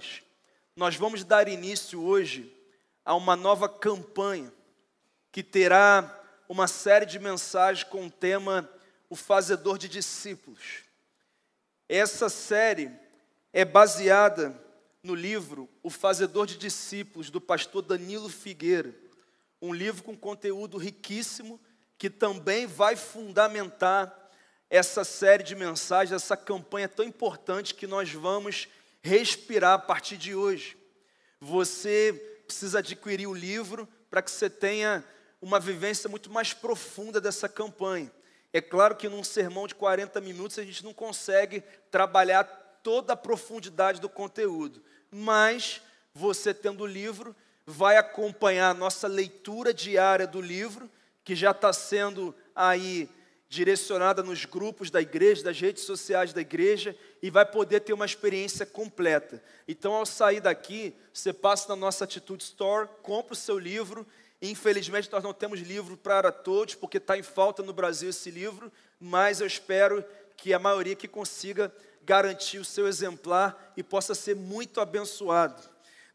semanas, nós vamos dar início hoje a uma nova campanha que terá uma série de mensagens com o tema O Fazedor de Discípulos. Essa série é baseada no livro O Fazedor de Discípulos, do pastor Danilo Figueira, um livro com conteúdo riquíssimo que também vai fundamentar essa série de mensagens, essa campanha tão importante que nós vamos respirar a partir de hoje. Você precisa adquirir o livro para que você tenha uma vivência muito mais profunda dessa campanha. É claro que num sermão de 40 minutos a gente não consegue trabalhar toda a profundidade do conteúdo, mas você tendo o livro vai acompanhar a nossa leitura diária do livro, que já está sendo aí direcionada nos grupos da igreja, das redes sociais da igreja, e vai poder ter uma experiência completa. Então, ao sair daqui, você passa na nossa Atitude Store, compra o seu livro. Infelizmente, nós não temos livro para todos, porque está em falta no Brasil esse livro, mas eu espero que a maioria que consiga garantir o seu exemplar e possa ser muito abençoado.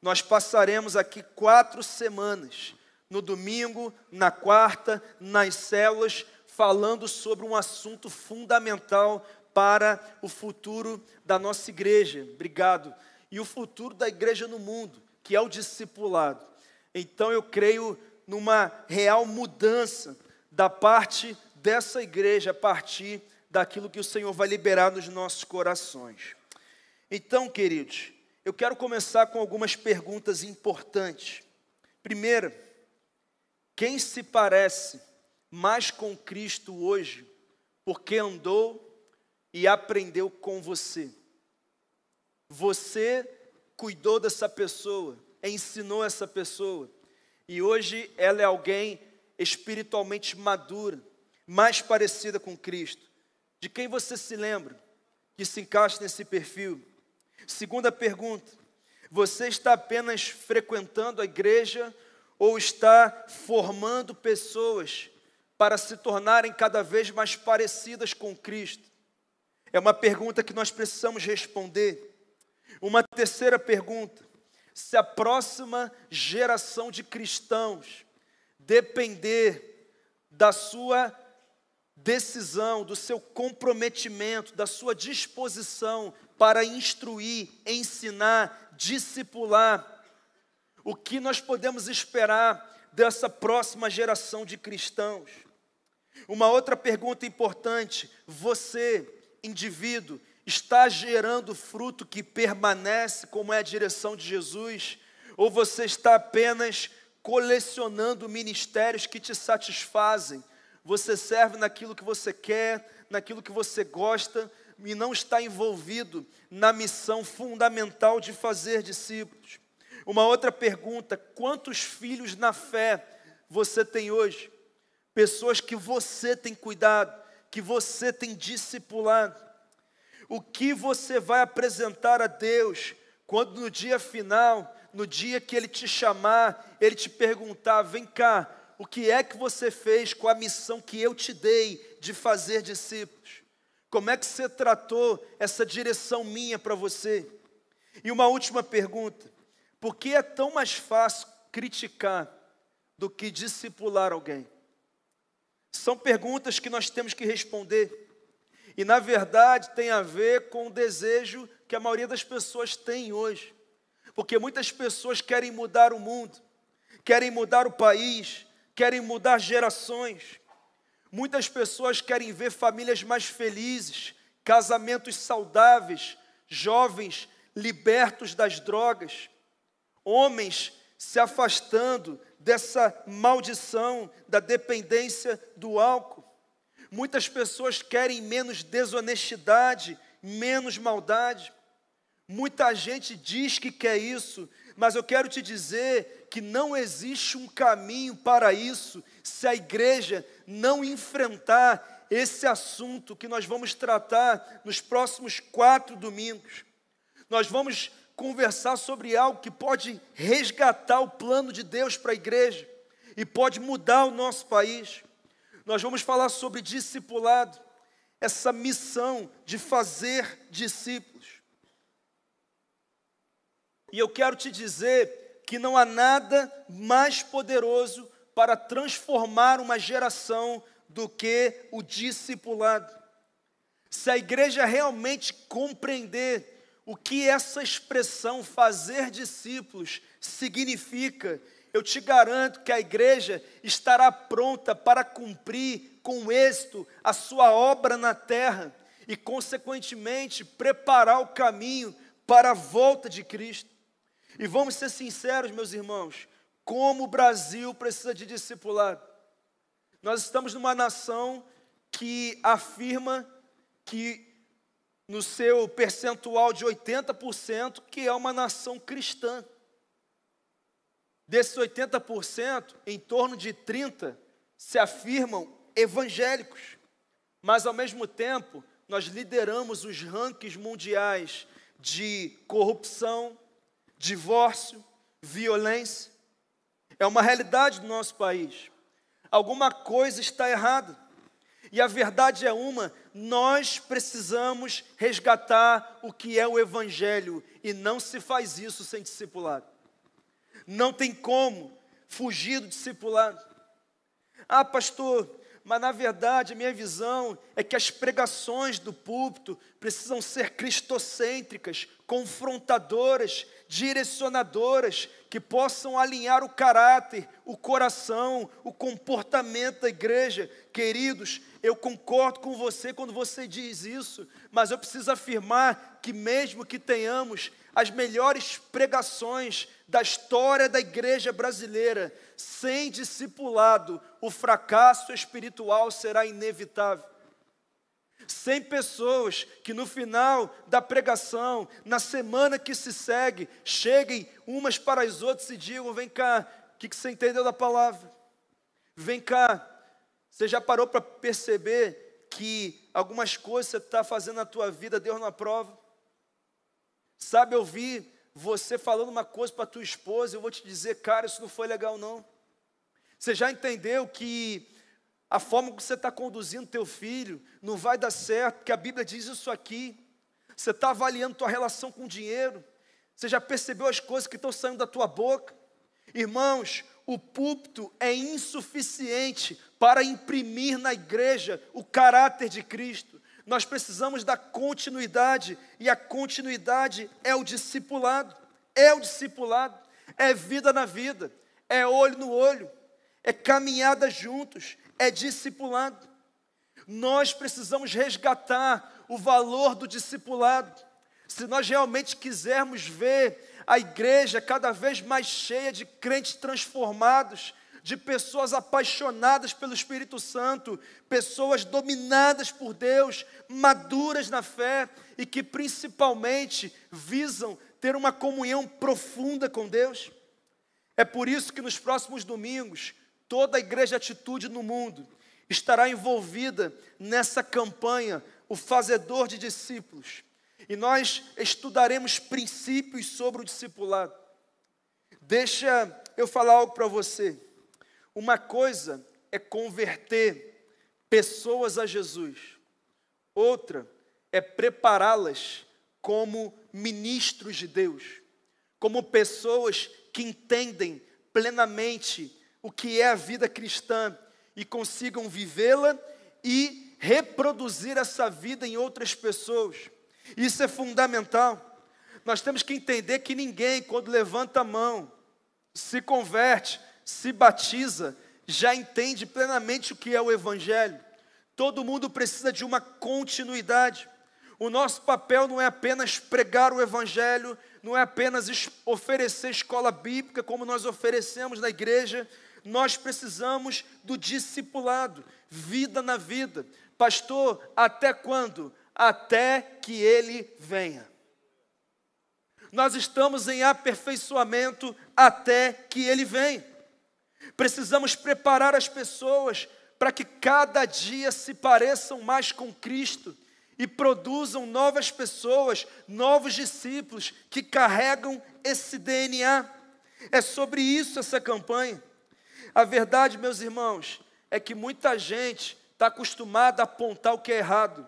Nós passaremos aqui 4 semanas, no domingo, na quarta, nas células, falando sobre um assunto fundamental para o futuro da nossa igreja. Obrigado. E o futuro da igreja no mundo, que é o discipulado. Então eu creio numa real mudança da parte dessa igreja, a partir daquilo que o Senhor vai liberar nos nossos corações. Então, queridos, eu quero começar com algumas perguntas importantes. Primeiro, quem se parece mais com Cristo hoje, porque andou e aprendeu com você? Você cuidou dessa pessoa, ensinou essa pessoa, e hoje ela é alguém espiritualmente madura, mais parecida com Cristo. De quem você se lembra que se encaixa nesse perfil? Segunda pergunta: você está apenas frequentando a igreja ou está formando pessoas para se tornarem cada vez mais parecidas com Cristo? É uma pergunta que nós precisamos responder. Uma terceira pergunta: se a próxima geração de cristãos depender da sua decisão, do seu comprometimento, da sua disposição para instruir, ensinar, discipular, o que nós podemos esperar dessa próxima geração de cristãos? Uma outra pergunta importante: você, indivíduo, está gerando fruto que permanece, como é a direção de Jesus? Ou você está apenas colecionando ministérios que te satisfazem? Você serve naquilo que você quer, naquilo que você gosta, e não está envolvido na missão fundamental de fazer discípulos. Uma outra pergunta: quantos filhos na fé você tem hoje? Pessoas que você tem cuidado, que você tem discipulado. O que você vai apresentar a Deus quando no dia final, no dia que Ele te chamar, Ele te perguntar: vem cá, o que é que você fez com a missão que eu te dei de fazer discípulos? Como é que você tratou essa direção minha para você? E uma última pergunta: por que é tão mais fácil criticar do que discipular alguém? São perguntas que nós temos que responder. E na verdade tem a ver com o desejo que a maioria das pessoas tem hoje. Porque muitas pessoas querem mudar o mundo, querem mudar o país, querem mudar gerações. Muitas pessoas querem ver famílias mais felizes, casamentos saudáveis, jovens libertos das drogas, homens se afastando dessa maldição da dependência do álcool. Muitas pessoas querem menos desonestidade, menos maldade. Muita gente diz que quer isso, mas eu quero te dizer que não existe um caminho para isso se a igreja não enfrentar esse assunto que nós vamos tratar nos próximos 4 domingos. Nós vamos conversar sobre algo que pode resgatar o plano de Deus para a igreja e pode mudar o nosso país. Nós vamos falar sobre discipulado, essa missão de fazer discípulos. E eu quero te dizer que não há nada mais poderoso para transformar uma geração do que o discipulado. Se a igreja realmente compreender o que essa expressão fazer discípulos significa, eu te garanto que a igreja estará pronta para cumprir com êxito a sua obra na terra e, consequentemente, preparar o caminho para a volta de Cristo. E vamos ser sinceros, meus irmãos, como o Brasil precisa de discipulado. Nós estamos numa nação que afirma que no seu percentual de 80%, que é uma nação cristã. Desses 80%, em torno de 30% se afirmam evangélicos. Mas, ao mesmo tempo, nós lideramos os rankings mundiais de corrupção, divórcio, violência. É uma realidade do nosso país. Alguma coisa está errada. E a verdade é nós precisamos resgatar o que é o Evangelho, e não se faz isso sem discipulado. Não tem como fugir do discipulado. Ah, pastor, mas na verdade a minha visão é que as pregações do púlpito precisam ser cristocêntricas, confrontadoras, direcionadoras, que possam alinhar o caráter, o coração, o comportamento da igreja. Queridos, eu concordo com você quando você diz isso, mas eu preciso afirmar que mesmo que tenhamos as melhores pregações da história da igreja brasileira, sem discipulado, o fracasso espiritual será inevitável. Sem pessoas que no final da pregação, na semana que se segue, cheguem umas para as outras e digam: vem cá, o que você entendeu da palavra? Vem cá, você já parou para perceber que algumas coisas você está fazendo na tua vida, Deus não aprova? Sabe, eu vi você falando uma coisa para a tua esposa, eu vou te dizer: cara, isso não foi legal não. Você já entendeu que a forma que você está conduzindo teu filho não vai dar certo, porque a Bíblia diz isso aqui. Você está avaliando tua relação com o dinheiro. Você já percebeu as coisas que estão saindo da tua boca? Irmãos, o púlpito é insuficiente para imprimir na igreja o caráter de Cristo. Nós precisamos da continuidade, e a continuidade é o discipulado. É o discipulado, é vida na vida, é olho no olho, é caminhada juntos, é discipulado. Nós precisamos resgatar o valor do discipulado. Se nós realmente quisermos ver a igreja cada vez mais cheia de crentes transformados, de pessoas apaixonadas pelo Espírito Santo, pessoas dominadas por Deus, maduras na fé e que principalmente visam ter uma comunhão profunda com Deus. É por isso que nos próximos domingos, toda a Igreja Atitude no mundo estará envolvida nessa campanha, o Fazedor de Discípulos. E nós estudaremos princípios sobre o discipulado. Deixa eu falar algo para você. Uma coisa é converter pessoas a Jesus. Outra é prepará-las como ministros de Deus, como pessoas que entendem plenamente o que é a vida cristã e consigam vivê-la e reproduzir essa vida em outras pessoas. Isso é fundamental. Nós temos que entender que ninguém, quando levanta a mão, se converte, se batiza, já entende plenamente o que é o Evangelho. Todo mundo precisa de uma continuidade. O nosso papel não é apenas pregar o Evangelho, não é apenas oferecer escola bíblica como nós oferecemos na igreja. Nós precisamos do discipulado, vida na vida. Pastor, até quando? Até que Ele venha. Nós estamos em aperfeiçoamento até que Ele venha. Precisamos preparar as pessoas para que cada dia se pareçam mais com Cristo e produzam novas pessoas, novos discípulos que carregam esse DNA. É sobre isso essa campanha. A verdade, meus irmãos, é que muita gente está acostumada a apontar o que é errado,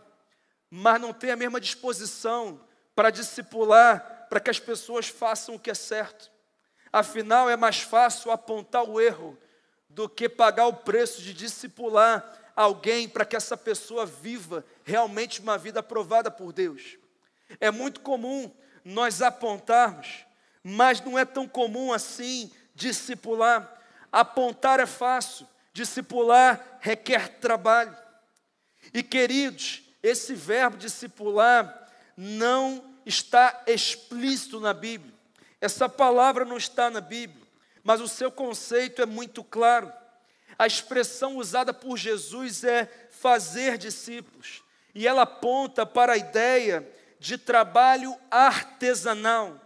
mas não tem a mesma disposição para discipular para que as pessoas façam o que é certo. Afinal, é mais fácil apontar o erro do que pagar o preço de discipular alguém para que essa pessoa viva realmente uma vida aprovada por Deus. É muito comum nós apontarmos, mas não é tão comum assim discipular. Apontar é fácil, discipular requer trabalho. E queridos, esse verbo discipular não está explícito na Bíblia. Essa palavra não está na Bíblia, mas o seu conceito é muito claro. A expressão usada por Jesus é fazer discípulos, e ela aponta para a ideia de trabalho artesanal,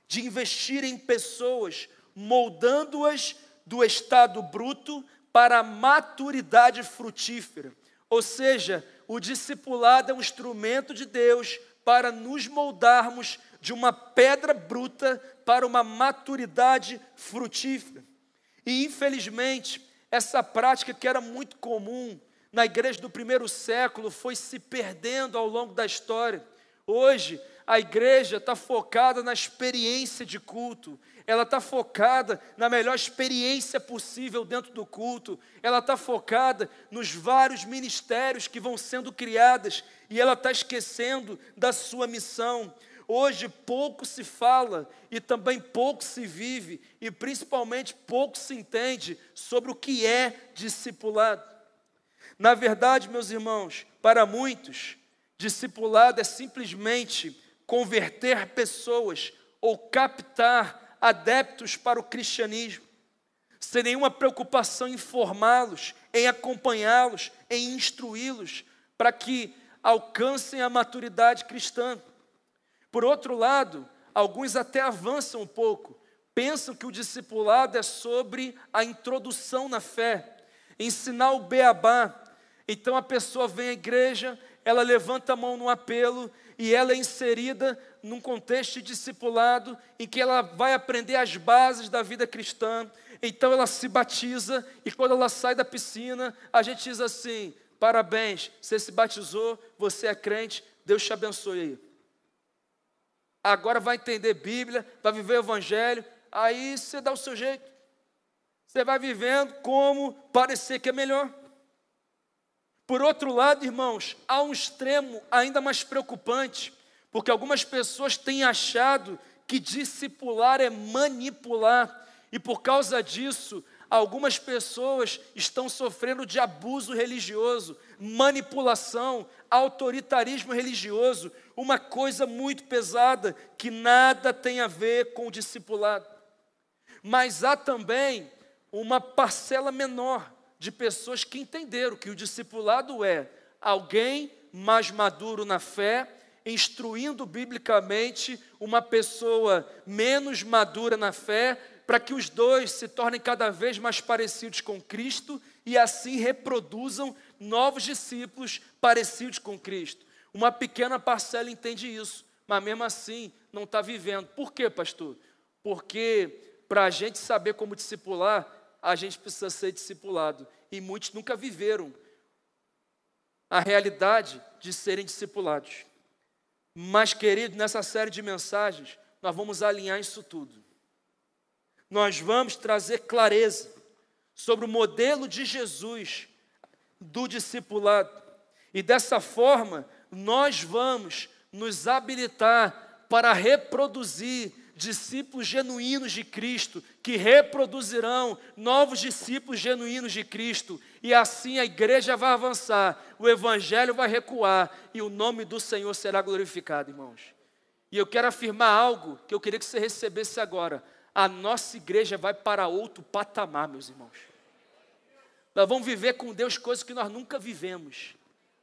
de investir em pessoas, moldando-as do estado bruto para a maturidade frutífera. Ou seja, o discipulado é um instrumento de Deus para nos moldarmos de uma pedra bruta para uma maturidade frutífera. E infelizmente, essa prática que era muito comum na igreja do primeiro século foi se perdendo ao longo da história. Hoje, a igreja está focada na experiência de culto, ela está focada na melhor experiência possível dentro do culto, ela está focada nos vários ministérios que vão sendo criados e ela está esquecendo da sua missão. Hoje pouco se fala e também pouco se vive e principalmente pouco se entende sobre o que é discipulado. Na verdade, meus irmãos, para muitos, discipulado é simplesmente converter pessoas ou captar adeptos para o cristianismo, sem nenhuma preocupação em formá-los, em acompanhá-los, em instruí-los, para que alcancem a maturidade cristã. Por outro lado, alguns até avançam um pouco, pensam que o discipulado é sobre a introdução na fé, ensinar o beabá. Então a pessoa vem à igreja, ela levanta a mão no apelo e ela é inserida num contexto de discipulado em que ela vai aprender as bases da vida cristã. Então ela se batiza e quando ela sai da piscina, a gente diz assim: parabéns, você se batizou, você é crente, Deus te abençoe aí. Agora vai entender Bíblia, vai viver o Evangelho, aí você dá o seu jeito. Você vai vivendo como parecer que é melhor. Por outro lado, irmãos, há um extremo ainda mais preocupante, porque algumas pessoas têm achado que discipular é manipular, e por causa disso, algumas pessoas estão sofrendo de abuso religioso, manipulação, autoritarismo religioso, uma coisa muito pesada que nada tem a ver com o discipulado. Mas há também uma parcela menor de pessoas que entenderam que o discipulado é alguém mais maduro na fé, instruindo biblicamente uma pessoa menos madura na fé, para que os dois se tornem cada vez mais parecidos com Cristo e assim reproduzam novos discípulos parecidos com Cristo. Uma pequena parcela entende isso, mas mesmo assim não está vivendo. Por quê, pastor? Porque para a gente saber como discipular, a gente precisa ser discipulado. E muitos nunca viveram a realidade de serem discipulados. Mas, querido, nessa série de mensagens, nós vamos alinhar isso tudo. Nós vamos trazer clareza sobre o modelo de Jesus do discipulado. E dessa forma, nós vamos nos habilitar para reproduzir discípulos genuínos de Cristo, que reproduzirão novos discípulos genuínos de Cristo, e assim a igreja vai avançar, o evangelho vai recuar, e o nome do Senhor será glorificado, irmãos. E eu quero afirmar algo que eu queria que você recebesse agora: a nossa igreja vai para outro patamar, meus irmãos. Nós vamos viver com Deus coisas que nós nunca vivemos,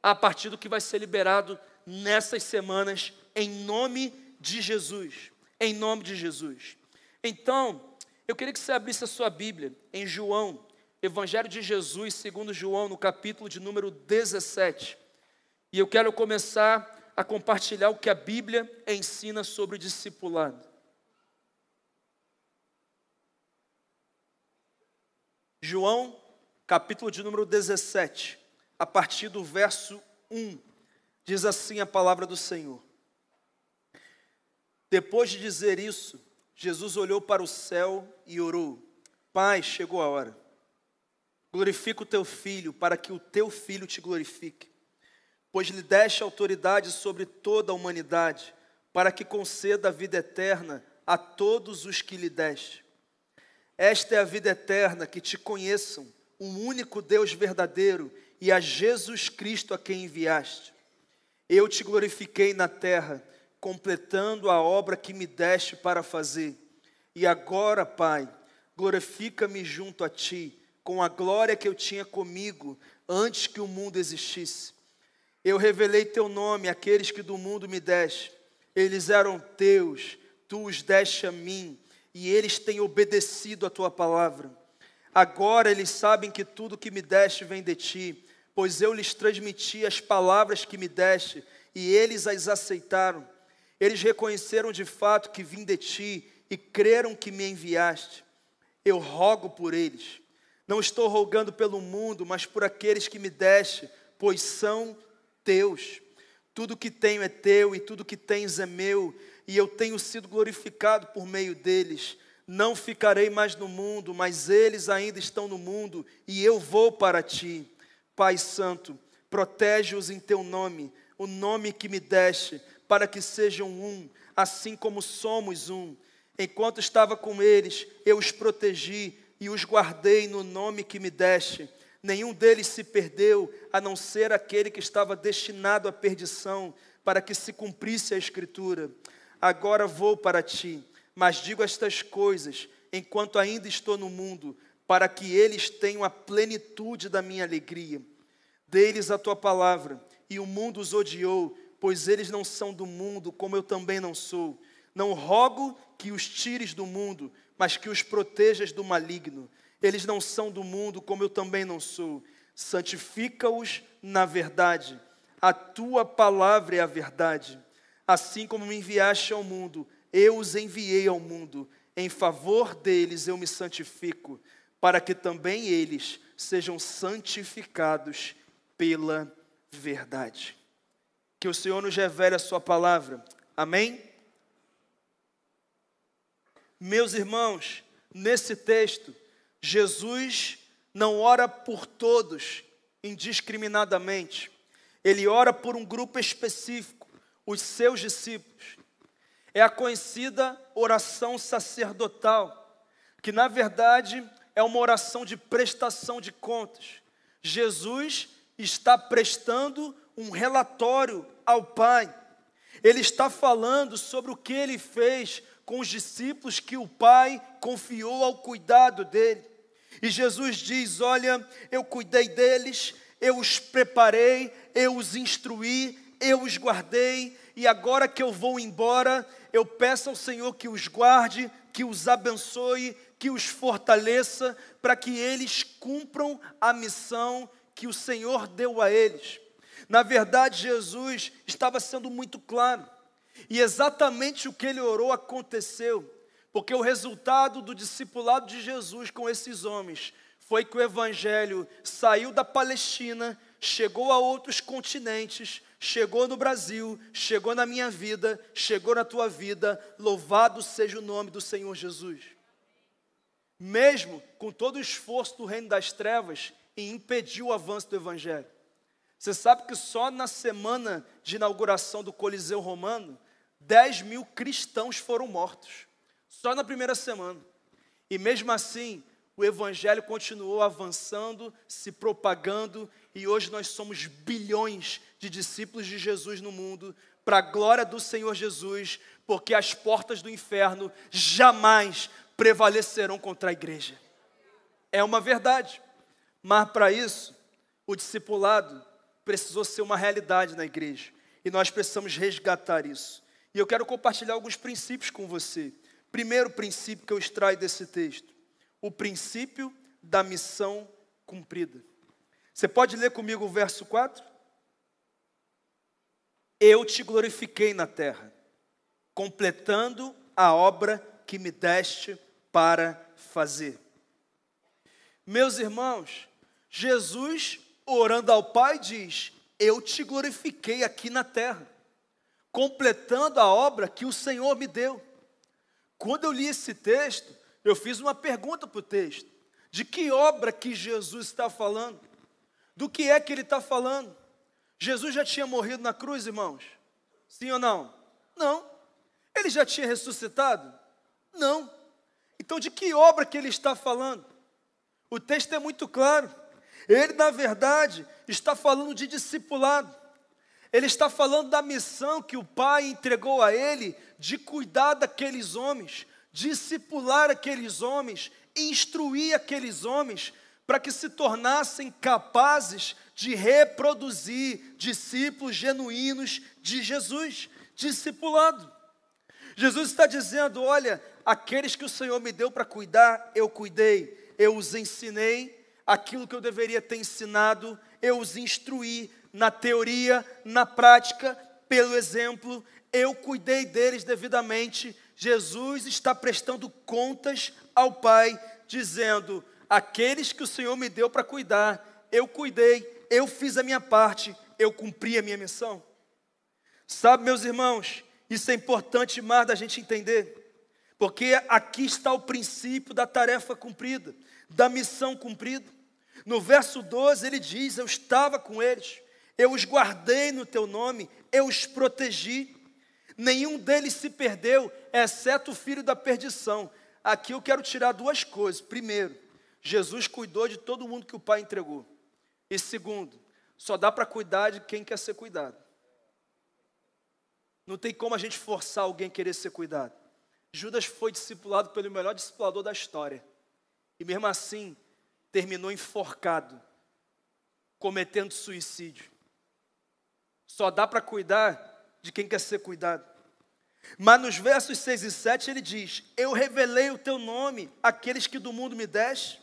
a partir do que vai ser liberado nessas semanas, em nome de Jesus. Em nome de Jesus. Então, eu queria que você abrisse a sua Bíblia em João, Evangelho de Jesus, segundo João, no capítulo de número 17. E eu quero começar a compartilhar o que a Bíblia ensina sobre o discipulado. João, capítulo de número 17, a partir do verso 1, diz assim a palavra do Senhor: Depois de dizer isso, Jesus olhou para o céu e orou: Pai, chegou a hora. Glorifica o teu filho, para que o teu filho te glorifique. Pois lhe deste autoridade sobre toda a humanidade, para que conceda a vida eterna a todos os que lhe deste. Esta é a vida eterna, que te conheçam, um único Deus verdadeiro, e a Jesus Cristo a quem enviaste. Eu te glorifiquei na terra, completando a obra que me deste para fazer. E agora, Pai, glorifica-me junto a ti, com a glória que eu tinha comigo antes que o mundo existisse. Eu revelei teu nome àqueles que do mundo me deste. Eles eram teus, tu os deste a mim, e eles têm obedecido a tua palavra. Agora eles sabem que tudo que me deste vem de ti, pois eu lhes transmiti as palavras que me deste, e eles as aceitaram. Eles reconheceram de fato que vim de ti, e creram que me enviaste. Eu rogo por eles. Não estou rogando pelo mundo, mas por aqueles que me deste, pois são teus. Tudo que tenho é teu, e tudo que tens é meu, e eu tenho sido glorificado por meio deles. Não ficarei mais no mundo, mas eles ainda estão no mundo, e eu vou para ti. Pai Santo, protege-os em teu nome, o nome que me deste, para que sejam um, assim como somos um. Enquanto estava com eles, eu os protegi e os guardei no nome que me deste. Nenhum deles se perdeu, a não ser aquele que estava destinado à perdição, para que se cumprisse a Escritura. Agora vou para ti, mas digo estas coisas, enquanto ainda estou no mundo, para que eles tenham a plenitude da minha alegria. Dê-lhes a tua palavra, e o mundo os odiou, pois eles não são do mundo, como eu também não sou. Não rogo que os tires do mundo, mas que os protejas do maligno. Eles não são do mundo, como eu também não sou. Santifica-os na verdade. A tua palavra é a verdade. Assim como me enviaste ao mundo, eu os enviei ao mundo. Em favor deles eu me santifico, para que também eles sejam santificados pela verdade. Que o Senhor nos revele a sua palavra. Amém? Meus irmãos, nesse texto, Jesus não ora por todos indiscriminadamente. Ele ora por um grupo específico, os seus discípulos. É a conhecida oração sacerdotal, que na verdade é uma oração de prestação de contas. Jesus está prestando um relatório ao Pai. Ele está falando sobre o que ele fez com os discípulos que o Pai confiou ao cuidado dele. E Jesus diz: olha, eu cuidei deles, eu os preparei, eu os instruí, eu os guardei, e agora que eu vou embora, eu peço ao Senhor que os guarde, que os abençoe, que os fortaleça, para que eles cumpram a missão que o Senhor deu a eles. Na verdade, Jesus estava sendo muito claro. E exatamente o que ele orou aconteceu, porque o resultado do discipulado de Jesus com esses homens foi que o Evangelho saiu da Palestina, chegou a outros continentes, chegou no Brasil, chegou na minha vida, chegou na tua vida. Louvado seja o nome do Senhor Jesus. Mesmo com todo o esforço do reino das trevas em impedir o avanço do Evangelho. Você sabe que só na semana de inauguração do Coliseu Romano, 10.000 cristãos foram mortos. Só na primeira semana. E mesmo assim, o Evangelho continuou avançando, se propagando, e hoje nós somos bilhões de discípulos de Jesus no mundo, para a glória do Senhor Jesus, porque as portas do inferno jamais prevalecerão contra a igreja. É uma verdade. Mas para isso, o discipulado precisou ser uma realidade na igreja. E nós precisamos resgatar isso. E eu quero compartilhar alguns princípios com você. Primeiro princípio que eu extraio desse texto: o princípio da missão cumprida. Você pode ler comigo o verso 4? Eu te glorifiquei na terra, completando a obra que me deste para fazer. Meus irmãos, Jesus, orando ao Pai, diz: eu te glorifiquei aqui na terra, completando a obra que o Senhor me deu. Quando eu li esse texto, eu fiz uma pergunta para o texto. De que obra que Jesus está falando? Do que é que ele está falando? Jesus já tinha morrido na cruz, irmãos? Sim ou não? Não. Ele já tinha ressuscitado? Não. Então de que obra que ele está falando? O texto é muito claro. Ele, na verdade, está falando de discipulado. Ele está falando da missão que o Pai entregou a ele de cuidar daqueles homens, discipular aqueles homens, instruir aqueles homens para que se tornassem capazes de reproduzir discípulos genuínos de Jesus, discipulado. Jesus está dizendo, olha, aqueles que o Senhor me deu para cuidar, eu cuidei, eu os ensinei, aquilo que eu deveria ter ensinado, eu os instruí na teoria, na prática, pelo exemplo, eu cuidei deles devidamente. Jesus está prestando contas ao Pai, dizendo, aqueles que o Senhor me deu para cuidar, eu cuidei, eu fiz a minha parte, eu cumpri a minha missão. Sabe, meus irmãos, isso é importante mais da gente entender, porque aqui está o princípio da tarefa cumprida, da missão cumprida. No verso 12 ele diz, eu estava com eles, eu os guardei no teu nome, eu os protegi, nenhum deles se perdeu, exceto o filho da perdição. Aqui eu quero tirar duas coisas. Primeiro, Jesus cuidou de todo mundo que o Pai entregou. E segundo, só dá para cuidar de quem quer ser cuidado. Não tem como a gente forçar alguém a querer ser cuidado. Judas foi discipulado pelo melhor discipulador da história. E mesmo assim, terminou enforcado, cometendo suicídio. Só dá para cuidar de quem quer ser cuidado. Mas nos versos 6 e 7 ele diz, eu revelei o teu nome àqueles que do mundo me deste,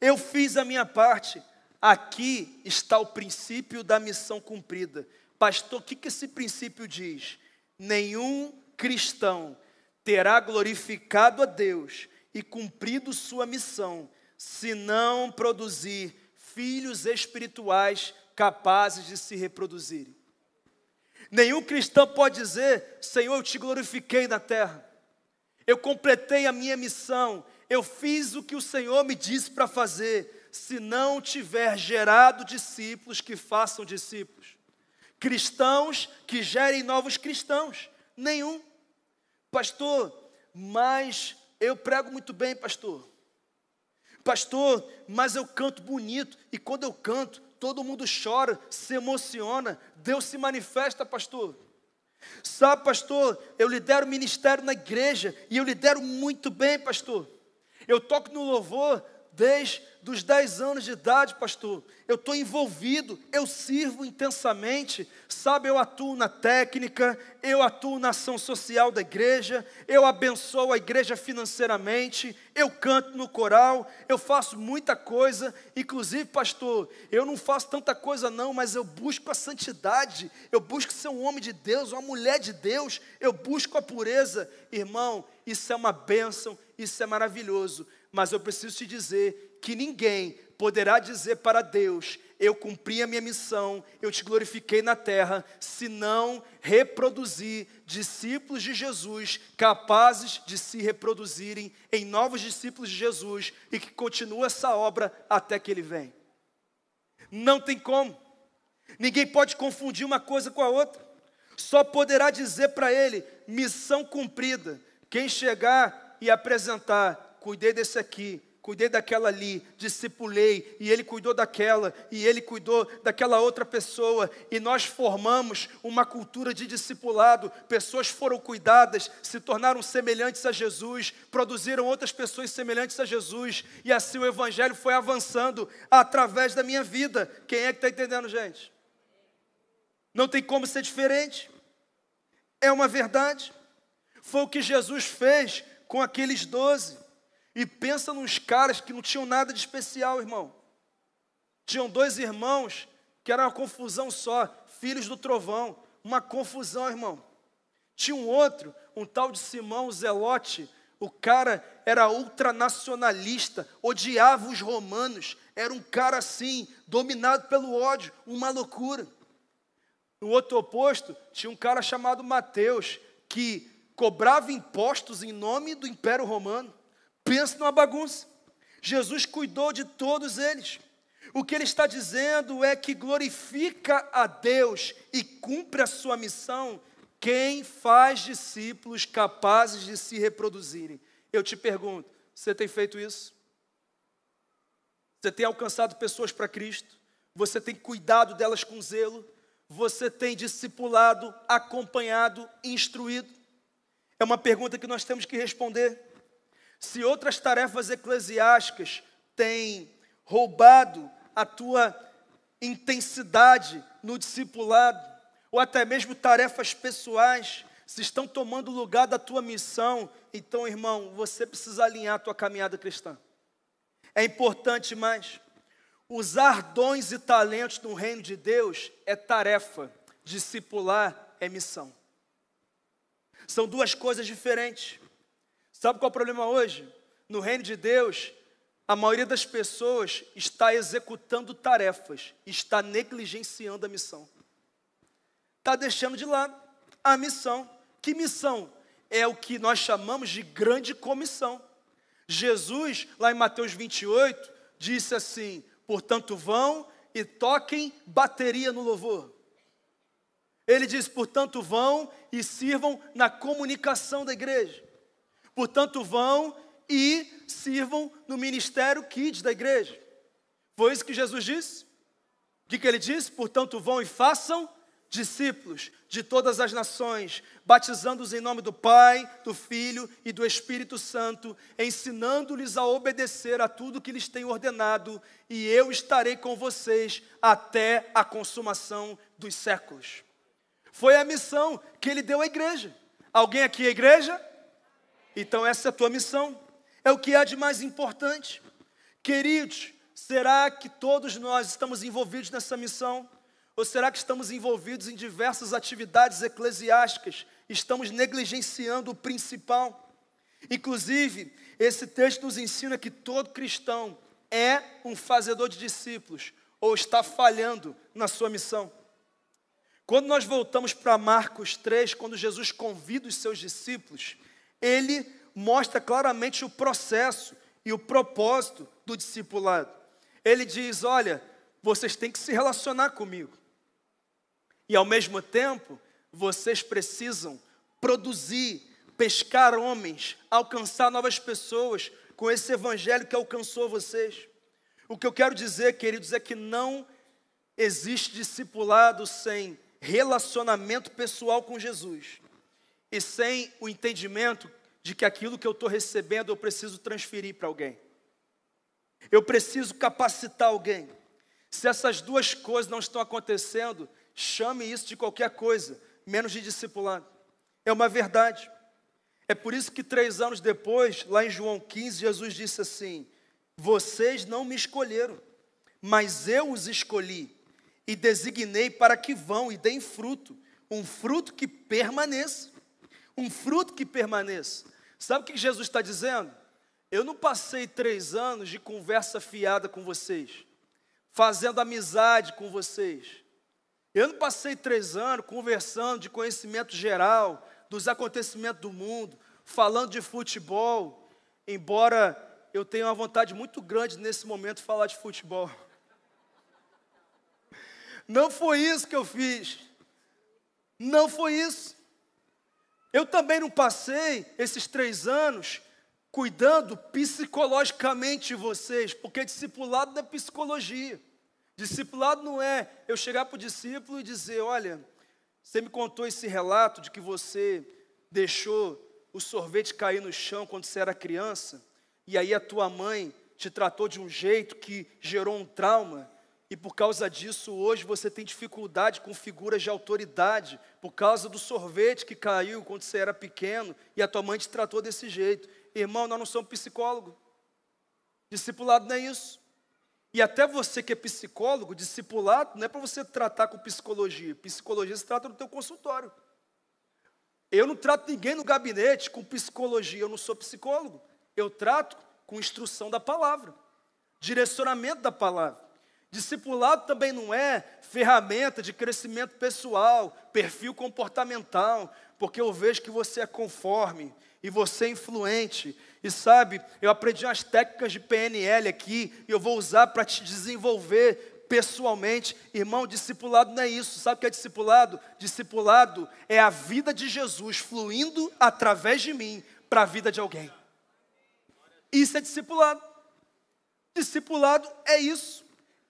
eu fiz a minha parte. Aqui está o princípio da missão cumprida. Pastor, o que esse princípio diz? Nenhum cristão terá glorificado a Deus e cumprido sua missão, se não produzir filhos espirituais capazes de se reproduzirem. Nenhum cristão pode dizer, Senhor, eu te glorifiquei na terra, eu completei a minha missão, eu fiz o que o Senhor me disse para fazer, se não tiver gerado discípulos que façam discípulos. Cristãos que gerem novos cristãos, nenhum. Pastor, mas eu prego muito bem, pastor. Pastor, mas eu canto bonito, e quando eu canto, todo mundo chora, se emociona, Deus se manifesta, pastor. Sabe, pastor, eu lidero ministério na igreja, e eu lidero muito bem, pastor. Eu toco no louvor desde os 10 anos de idade, pastor. Eu estou envolvido, eu sirvo intensamente, sabe, eu atuo na técnica, eu atuo na ação social da igreja, eu abençoo a igreja financeiramente, eu canto no coral, eu faço muita coisa, inclusive, pastor, eu não faço tanta coisa não, mas eu busco a santidade, eu busco ser um homem de Deus, uma mulher de Deus, eu busco a pureza. Irmão, isso é uma bênção, isso é maravilhoso, mas eu preciso te dizer que ninguém poderá dizer para Deus, eu cumpri a minha missão, eu te glorifiquei na terra, se não reproduzir discípulos de Jesus, capazes de se reproduzirem em novos discípulos de Jesus, e que continua essa obra até que Ele venha. Não tem como, ninguém pode confundir uma coisa com a outra, só poderá dizer para Ele, missão cumprida, quem chegar e apresentar, cuidei desse aqui, cuidei daquela ali, discipulei, e ele cuidou daquela, e ele cuidou daquela outra pessoa, e nós formamos uma cultura de discipulado, pessoas foram cuidadas, se tornaram semelhantes a Jesus, produziram outras pessoas semelhantes a Jesus, e assim o Evangelho foi avançando através da minha vida. Quem é que está entendendo, gente? Não tem como ser diferente, é uma verdade. Foi o que Jesus fez com aqueles 12, e pensa nos caras que não tinham nada de especial, irmão. Tinham 2 irmãos que era uma confusão só, filhos do trovão, uma confusão, irmão. Tinha um outro, um tal de Simão, o Zelote, o cara era ultranacionalista, odiava os romanos, era um cara assim, dominado pelo ódio, uma loucura. No outro oposto, tinha um cara chamado Mateus, que cobrava impostos em nome do Império Romano. Pensa numa bagunça. Jesus cuidou de todos eles. O que ele está dizendo é que glorifica a Deus e cumpre a sua missão quem faz discípulos capazes de se reproduzirem. Eu te pergunto, você tem feito isso? Você tem alcançado pessoas para Cristo? Você tem cuidado delas com zelo? Você tem discipulado, acompanhado, instruído? É uma pergunta que nós temos que responder. Se outras tarefas eclesiásticas têm roubado a tua intensidade no discipulado, ou até mesmo tarefas pessoais, se estão tomando lugar da tua missão, então, irmão, você precisa alinhar a tua caminhada cristã. É importante mais. Usar dons e talentos no reino de Deus é tarefa, discipular é missão. São duas coisas diferentes. Sabe qual é o problema hoje? No reino de Deus, a maioria das pessoas está executando tarefas, está negligenciando a missão. Está deixando de lado a missão. Que missão? É o que nós chamamos de grande comissão. Jesus, lá em Mateus 28, disse assim: portanto vão e toquem bateria no louvor. Ele diz, portanto vão e sirvam na comunicação da igreja. Portanto vão e sirvam no ministério Kids da igreja. Foi isso que Jesus disse? O que ele disse? Portanto vão e façam discípulos de todas as nações, batizando-os em nome do Pai, do Filho e do Espírito Santo, ensinando-lhes a obedecer a tudo que lhes tenho ordenado, e eu estarei com vocês até a consumação dos séculos. Foi a missão que ele deu à igreja. Alguém aqui é igreja? Então essa é a tua missão. É o que há de mais importante. Queridos, será que todos nós estamos envolvidos nessa missão? Ou será que estamos envolvidos em diversas atividades eclesiásticas? Estamos negligenciando o principal? Inclusive, esse texto nos ensina que todo cristão é um fazedor de discípulos, ou está falhando na sua missão. Quando nós voltamos para Marcos 3, quando Jesus convida os seus discípulos, ele mostra claramente o processo e o propósito do discipulado. Ele diz, olha, vocês têm que se relacionar comigo. E ao mesmo tempo, vocês precisam produzir, pescar homens, alcançar novas pessoas com esse evangelho que alcançou vocês. O que eu quero dizer, queridos, é que não existe discipulado sem relacionamento pessoal com Jesus. E sem o entendimento de que aquilo que eu estou recebendo eu preciso transferir para alguém. Eu preciso capacitar alguém. Se essas duas coisas não estão acontecendo, chame isso de qualquer coisa, menos de discipulado. É uma verdade. É por isso que 3 anos depois, lá em João 15, Jesus disse assim, vocês não me escolheram, mas eu os escolhi e designei para que vão e deem fruto, um fruto que permaneça. Um fruto que permaneça. Sabe o que Jesus está dizendo? Eu não passei 3 anos de conversa fiada com vocês, fazendo amizade com vocês. Eu não passei 3 anos conversando de conhecimento geral, dos acontecimentos do mundo, falando de futebol, embora eu tenha uma vontade muito grande nesse momento de falar de futebol. Não foi isso que eu fiz. Não foi isso. Eu também não passei esses 3 anos cuidando psicologicamente de vocês, porque discipulado não é psicologia. Discipulado não é eu chegar para o discípulo e dizer, olha, você me contou esse relato de que você deixou o sorvete cair no chão quando você era criança, e aí a tua mãe te tratou de um jeito que gerou um trauma, e por causa disso hoje você tem dificuldade com figuras de autoridade, por causa do sorvete que caiu quando você era pequeno, e a tua mãe te tratou desse jeito. Irmão, nós não somos psicólogos. Discipulado não é isso. E até você que é psicólogo, discipulado não é para você tratar com psicologia. Psicologia se trata no teu consultório. Eu não trato ninguém no gabinete com psicologia, eu não sou psicólogo. Eu trato com instrução da palavra, direcionamento da palavra. Discipulado também não é ferramenta de crescimento pessoal, perfil comportamental, porque eu vejo que você é conforme e você é influente. E sabe, eu aprendi umas técnicas de PNL aqui e eu vou usar para te desenvolver pessoalmente. Irmão, discipulado não é isso. Sabe o que é discipulado? Discipulado é a vida de Jesus fluindo através de mim para a vida de alguém. Isso é discipulado. Discipulado é isso.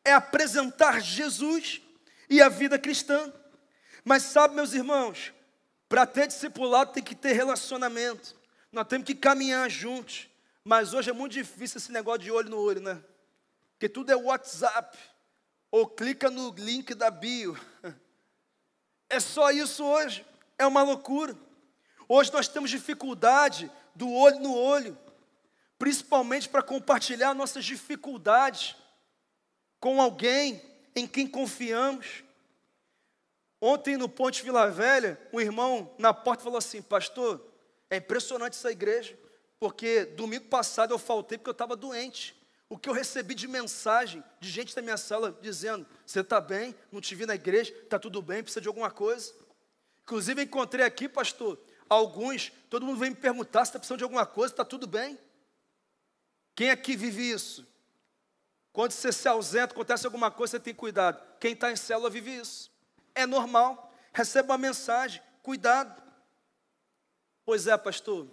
É apresentar Jesus e a vida cristã. Mas sabe, meus irmãos, para ter discipulado tem que ter relacionamento. Nós temos que caminhar juntos. Mas hoje é muito difícil esse negócio de olho no olho, né? Porque tudo é WhatsApp. Ou clica no link da bio. É só isso hoje. É uma loucura. Hoje nós temos dificuldade do olho no olho. Principalmente para compartilhar nossas dificuldades com alguém em quem confiamos. Ontem no Ponte Vila Velha, um irmão na porta falou assim: pastor, é impressionante essa igreja, porque domingo passado eu faltei porque eu estava doente. O que eu recebi de mensagem de gente da minha sala dizendo: você está bem? Não te vi na igreja? Está tudo bem? Precisa de alguma coisa? Inclusive encontrei aqui, pastor, todo mundo vem me perguntar se está precisando de alguma coisa, está tudo bem? Quem aqui vive isso? Quando você se ausenta, acontece alguma coisa, você tem cuidado. Quem está em célula vive isso. É normal. Recebe uma mensagem, cuidado. Pois é, pastor,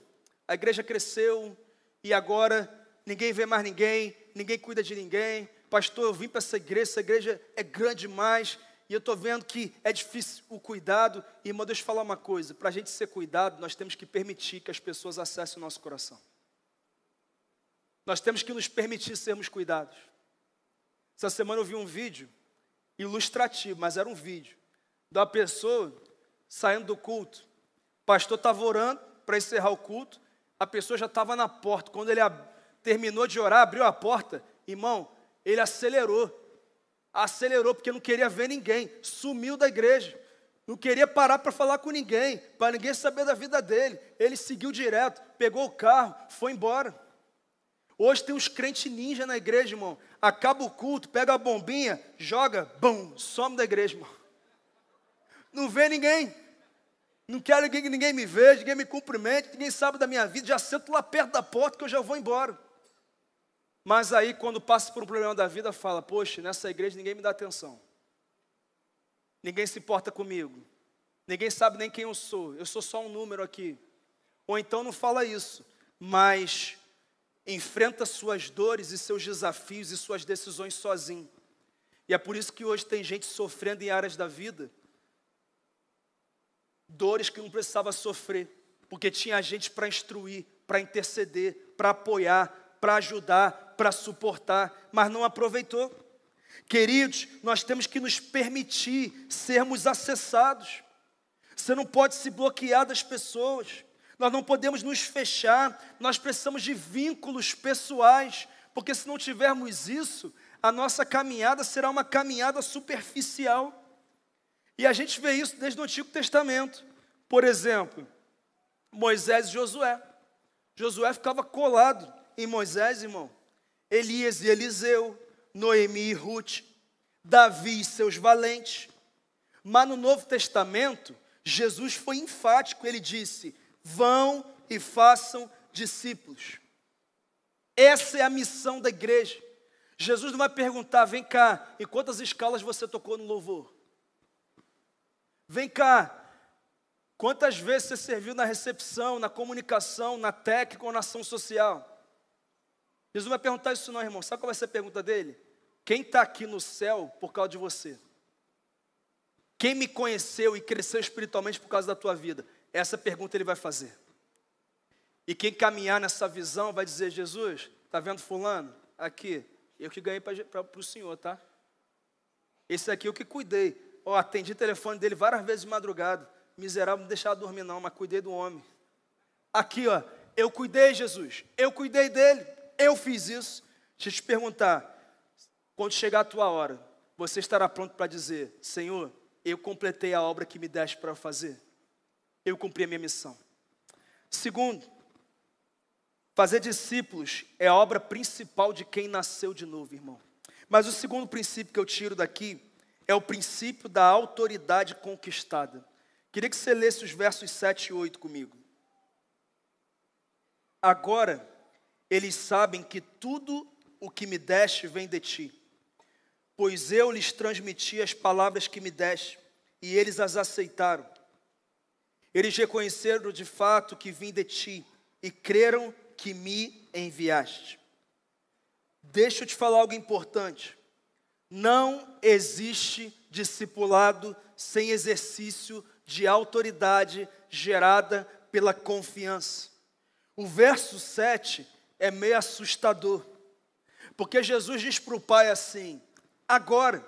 a igreja cresceu e agora ninguém vê mais ninguém cuida de ninguém. Pastor, eu vim para essa igreja é grande demais e eu estou vendo que é difícil o cuidado. Irmão, deixa eu falar uma coisa, para a gente ser cuidado, nós temos que permitir que as pessoas acessem o nosso coração. Nós temos que nos permitir sermos cuidados. Essa semana eu vi um vídeo ilustrativo, mas era um vídeo de uma pessoa saindo do culto. O pastor estava orando para encerrar o culto, a pessoa já estava na porta. Quando ele terminou de orar, abriu a porta, irmão, ele acelerou porque não queria ver ninguém, sumiu da igreja, não queria parar para falar com ninguém, para ninguém saber da vida dele. Ele seguiu direto, pegou o carro, foi embora. Hoje tem uns crentes ninja na igreja, irmão. Acaba o culto, pega a bombinha, joga, bum, some da igreja, irmão. Não vê ninguém. Não quero que ninguém me veja, ninguém me cumprimente, ninguém sabe da minha vida. Já sento lá perto da porta que eu já vou embora. Mas aí, quando passa por um problema da vida, fala: poxa, nessa igreja ninguém me dá atenção. Ninguém se importa comigo. Ninguém sabe nem quem eu sou só um número aqui. Ou então não fala isso, mas enfrenta suas dores e seus desafios e suas decisões sozinho. E é por isso que hoje tem gente sofrendo em áreas da vida, dores que não precisava sofrer, porque tinha gente para instruir, para interceder, para apoiar, para ajudar, para suportar, mas não aproveitou. Queridos, nós temos que nos permitir sermos acessados. Você não pode se bloquear das pessoas. Nós não podemos nos fechar, nós precisamos de vínculos pessoais, porque se não tivermos isso, a nossa caminhada será uma caminhada superficial. E a gente vê isso desde o Antigo Testamento. Por exemplo, Moisés e Josué. Josué ficava colado em Moisés, irmão. Elias e Eliseu, Noemi e Ruth, Davi e seus valentes. Mas no Novo Testamento, Jesus foi enfático, ele disse: vão e façam discípulos. Essa é a missão da igreja. Jesus não vai perguntar: vem cá, em quantas escalas você tocou no louvor? Vem cá, quantas vezes você serviu na recepção, na comunicação, na técnica ou na ação social? Jesus não vai perguntar isso não, irmão. Sabe qual vai ser a pergunta dele? Quem está aqui no céu por causa de você? Quem me conheceu e cresceu espiritualmente por causa da tua vida? Essa pergunta ele vai fazer. E quem caminhar nessa visão vai dizer: Jesus, está vendo fulano? Aqui, eu que ganhei para o senhor, tá? Esse aqui eu que cuidei. Atendi o telefone dele várias vezes de madrugada. Miserável, não deixava dormir não, mas cuidei do homem. Aqui, eu cuidei, Jesus. Eu cuidei dele. Eu fiz isso. Deixa eu te perguntar. Quando chegar a tua hora, você estará pronto para dizer: Senhor, eu completei a obra que me deste para fazer. Eu cumpri a minha missão. Segundo, fazer discípulos é a obra principal de quem nasceu de novo, irmão. Mas o segundo princípio que eu tiro daqui é o princípio da autoridade conquistada. Queria que você lesse os versos 7 e 8 comigo. Agora, eles sabem que tudo o que me deste vem de ti, pois eu lhes transmiti as palavras que me deste, e eles as aceitaram. Eles reconheceram de fato que vim de ti, e creram que me enviaste. Deixa eu te falar algo importante. Não existe discipulado sem exercício de autoridade gerada pela confiança. O verso 7 é meio assustador, porque Jesus diz para o Pai assim: agora,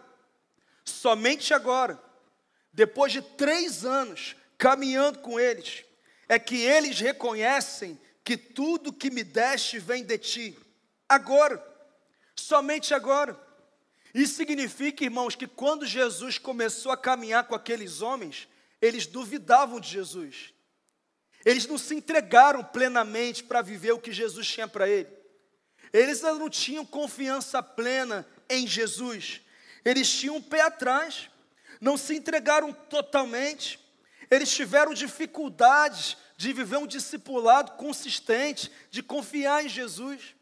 somente agora, depois de 3 anos caminhando com eles, é que eles reconhecem que tudo que me deste vem de ti. Agora, somente agora. Isso significa, irmãos, que quando Jesus começou a caminhar com aqueles homens, eles duvidavam de Jesus. Eles não se entregaram plenamente para viver o que Jesus tinha para ele. Eles não tinham confiança plena em Jesus. Eles tinham um pé atrás, não se entregaram totalmente. Eles tiveram dificuldades de viver um discipulado consistente, de confiar em Jesus.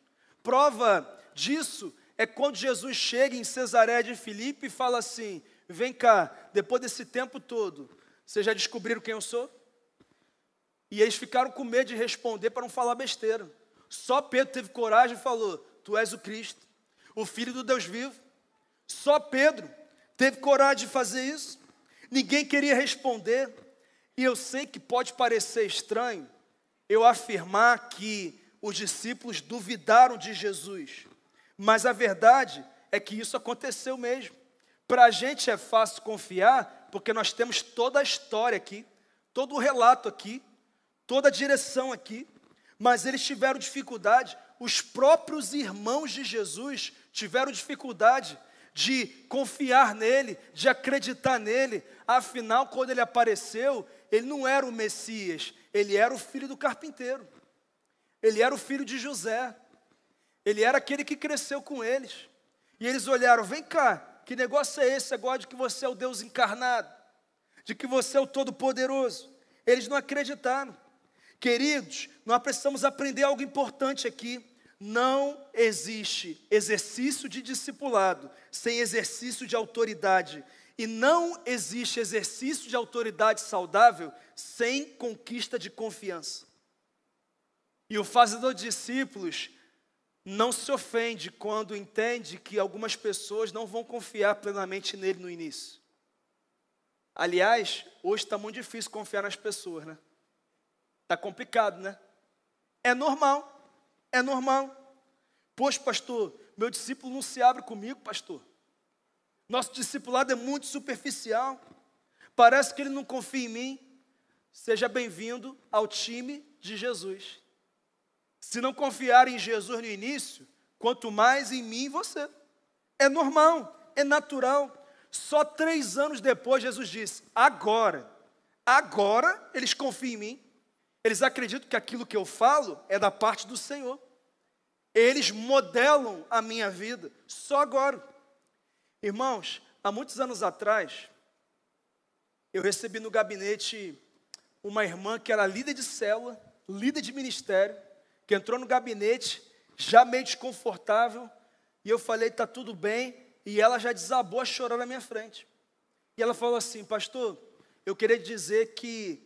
Prova disso é quando Jesus chega em Cesareia de Filipe e fala assim: vem cá, depois desse tempo todo, vocês já descobriram quem eu sou? E eles ficaram com medo de responder para não falar besteira. Só Pedro teve coragem e falou: tu és o Cristo, o Filho do Deus vivo. Só Pedro teve coragem de fazer isso. Ninguém queria responder. E eu sei que pode parecer estranho eu afirmar que os discípulos duvidaram de Jesus, mas a verdade é que isso aconteceu mesmo. Para a gente é fácil confiar, porque nós temos toda a história aqui, todo o relato aqui, toda a direção aqui, mas eles tiveram dificuldade. Os próprios irmãos de Jesus tiveram dificuldade de confiar nele, de acreditar nele. Afinal, quando ele apareceu, ele não era o Messias, ele era o filho do carpinteiro, ele era o filho de José, ele era aquele que cresceu com eles. E eles olharam: vem cá, que negócio é esse agora de que você é o Deus encarnado, de que você é o Todo-Poderoso? Eles não acreditaram. Queridos, nós precisamos aprender algo importante aqui. Não existe exercício de discipulado sem exercício de autoridade. E não existe exercício de autoridade saudável sem conquista de confiança. E o fazedor de discípulos não se ofende quando entende que algumas pessoas não vão confiar plenamente nele no início. Aliás, hoje está muito difícil confiar nas pessoas, né? Está complicado, né? É normal. É normal. Poxa, pastor, meu discípulo não se abre comigo, pastor. Nosso discipulado é muito superficial. Parece que ele não confia em mim. Seja bem-vindo ao time de Jesus. Se não confiar em Jesus no início, quanto mais em mim e você. É normal, é natural. Só 3 anos depois Jesus disse: agora eles confiam em mim. Eles acreditam que aquilo que eu falo é da parte do Senhor. Eles modelam a minha vida só agora. Irmãos, há muitos anos atrás, eu recebi no gabinete uma irmã que era líder de célula, líder de ministério, que entrou no gabinete já meio desconfortável, e eu falei: está tudo bem, e ela já desabou a chorar na minha frente. E ela falou assim: pastor, eu queria dizer que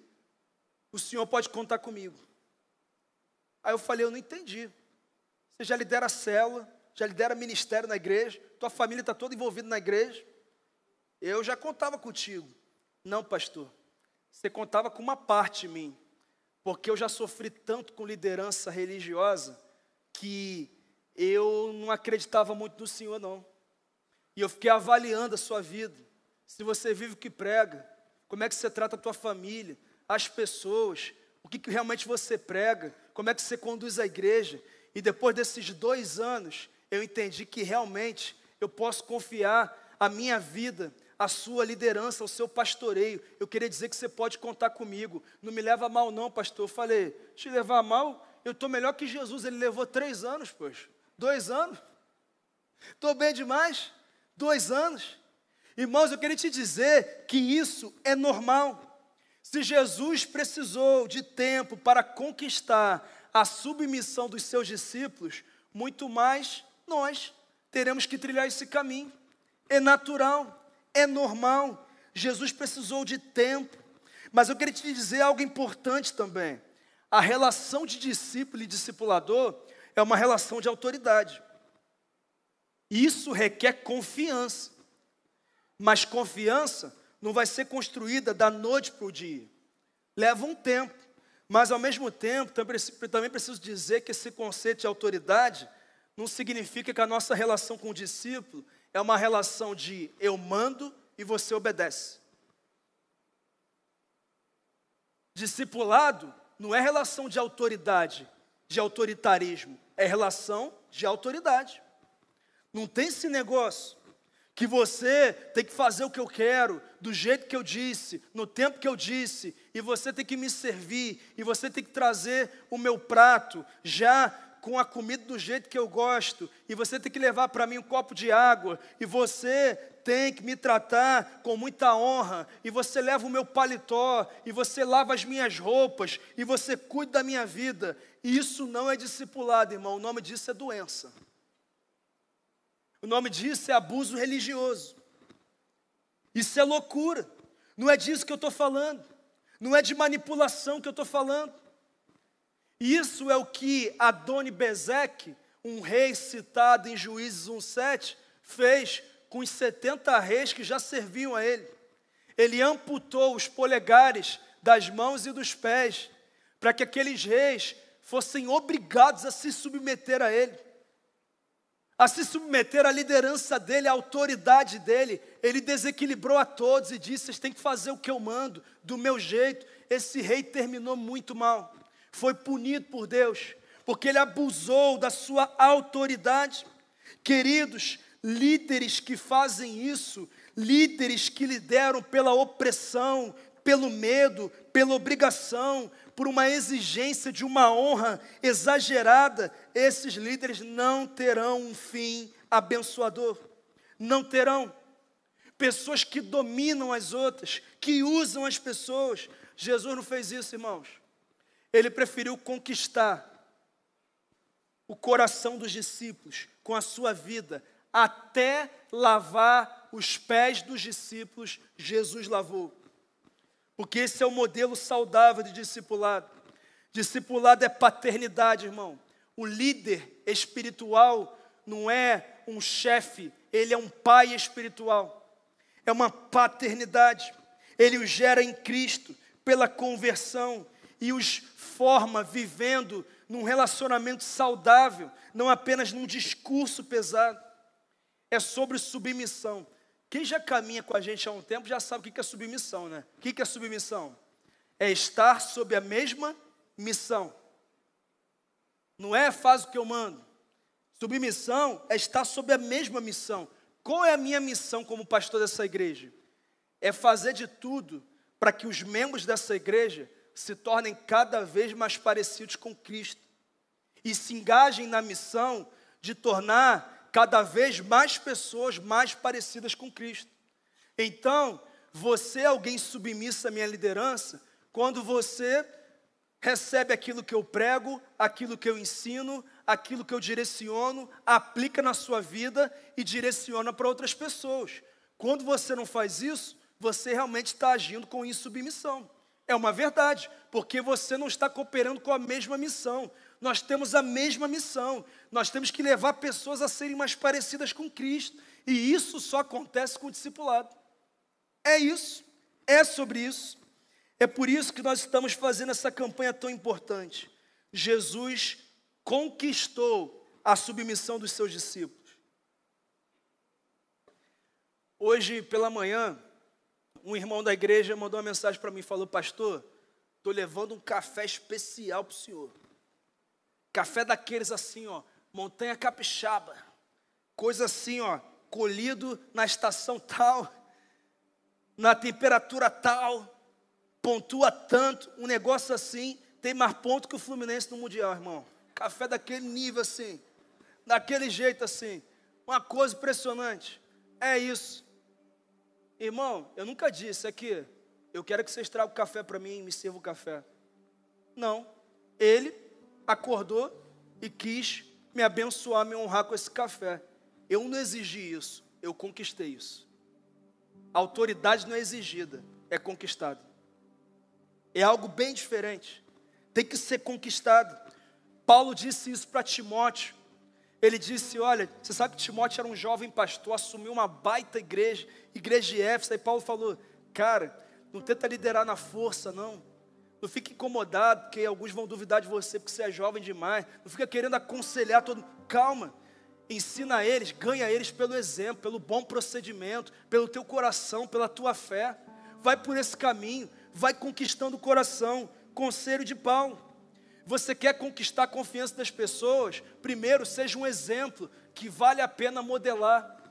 o senhor pode contar comigo. Aí eu falei: eu não entendi. Você já lidera a célula, já lidera ministério na igreja, tua família está toda envolvida na igreja. Eu já contava contigo. Não, pastor, você contava com uma parte de mim, porque eu já sofri tanto com liderança religiosa que eu não acreditava muito no Senhor, não. E eu fiquei avaliando a sua vida, se você vive o que prega, como é que você trata a tua família, as pessoas, o que realmente você prega, como é que você conduz a igreja. E depois desses 2 anos, eu entendi que realmente eu posso confiar a minha vida, a sua liderança, o seu pastoreio. Eu queria dizer que você pode contar comigo. Não me leva a mal não, pastor. Eu falei: te levar a mal? Eu estou melhor que Jesus, ele levou 3 anos, poxa. 2 anos. Estou bem demais? 2 anos? Irmãos, eu queria te dizer que isso é normal. Se Jesus precisou de tempo para conquistar a submissão dos seus discípulos, muito mais nós teremos que trilhar esse caminho. É natural, é normal. Jesus precisou de tempo. Mas eu queria te dizer algo importante também. A relação de discípulo e discipulador é uma relação de autoridade. Isso requer confiança. Mas confiança não vai ser construída da noite para o dia. Leva um tempo. Mas, ao mesmo tempo, também preciso dizer que esse conceito de autoridade não significa que a nossa relação com o discípulo é uma relação de eu mando e você obedece. Discipulado não é relação de autoridade, de autoritarismo, é relação de autoridade. Não tem esse negócio que você tem que fazer o que eu quero, do jeito que eu disse, no tempo que eu disse, e você tem que me servir, e você tem que trazer o meu prato já com a comida do jeito que eu gosto, e você tem que levar para mim um copo de água, e você tem que me tratar com muita honra, e você leva o meu paletó, e você lava as minhas roupas, e você cuida da minha vida. E isso não é discipulado, irmão, o nome disso é doença. O nome disso é abuso religioso. Isso é loucura. Não é disso que eu estou falando. Não é de manipulação que eu estou falando. Isso é o que Adoni-Bezeque, um rei citado em Juízes 1:7, fez com os 70 reis que já serviam a ele. Ele amputou os polegares das mãos e dos pés, para que aqueles reis fossem obrigados a se submeter a ele, a se submeter à liderança dele, à autoridade dele. Ele desequilibrou a todos e disse: vocês têm que fazer o que eu mando, do meu jeito. Esse rei terminou muito mal, foi punido por Deus, porque ele abusou da sua autoridade. Queridos, líderes que fazem isso, líderes que lideram pela opressão, pelo medo, pela obrigação, por uma exigência de uma honra exagerada, esses líderes não terão um fim abençoador. Não terão. Pessoas que dominam as outras, que usam as pessoas. Jesus não fez isso, irmãos. Ele preferiu conquistar o coração dos discípulos com a sua vida, até lavar os pés dos discípulos. Jesus lavou. Porque esse é o modelo saudável de discipulado. Discipulado é paternidade, irmão. O líder espiritual não é um chefe, ele é um pai espiritual. É uma paternidade. Ele os gera em Cristo pela conversão e os forma vivendo num relacionamento saudável, não apenas num discurso pesado. É sobre submissão. Quem já caminha com a gente há um tempo já sabe o que é submissão, né? O que é submissão? É estar sob a mesma missão. Não é faz o que eu mando. Submissão é estar sob a mesma missão. Qual é a minha missão como pastor dessa igreja? É fazer de tudo para que os membros dessa igreja se tornem cada vez mais parecidos com Cristo e se engajem na missão de tornar cada vez mais pessoas mais parecidas com Cristo. Então, você é alguém submisso à minha liderança quando você recebe aquilo que eu prego, aquilo que eu ensino, aquilo que eu direciono, aplica na sua vida e direciona para outras pessoas. Quando você não faz isso, você realmente está agindo com insubmissão. É uma verdade, porque você não está cooperando com a mesma missão. Nós temos a mesma missão. Nós temos que levar pessoas a serem mais parecidas com Cristo. E isso só acontece com o discipulado. É isso. É sobre isso. É por isso que nós estamos fazendo essa campanha tão importante. Jesus conquistou a submissão dos seus discípulos. Hoje pela manhã, um irmão da igreja mandou uma mensagem para mim e falou: pastor, estou levando um café especial para o senhor. Café daqueles assim, ó, montanha capixaba, coisa assim, ó, colhido na estação tal, na temperatura tal, pontua tanto, um negócio assim, tem mais ponto que o Fluminense no Mundial, irmão. Café daquele nível assim, daquele jeito assim. Uma coisa impressionante. É isso. Irmão, eu nunca disse aqui, eu quero que vocês tragam café para mim e me sirvam o café. Não. Ele acordou e quis me abençoar, me honrar com esse café. Eu não exigi isso, eu conquistei isso. A autoridade não é exigida, é conquistada. É algo bem diferente. Tem que ser conquistado. Paulo disse isso para Timóteo. Ele disse, olha, você sabe que Timóteo era um jovem pastor, assumiu uma baita igreja de Éfeso. Aí Paulo falou, cara, não tenta liderar na força, não. Não fique incomodado, porque alguns vão duvidar de você, porque você é jovem demais. Não fica querendo aconselhar todo mundo. Calma, ensina eles, ganha eles pelo exemplo, pelo bom procedimento, pelo teu coração, pela tua fé. Vai por esse caminho, vai conquistando o coração. Conselho de Paulo. Você quer conquistar a confiança das pessoas? Primeiro, seja um exemplo que vale a pena modelar.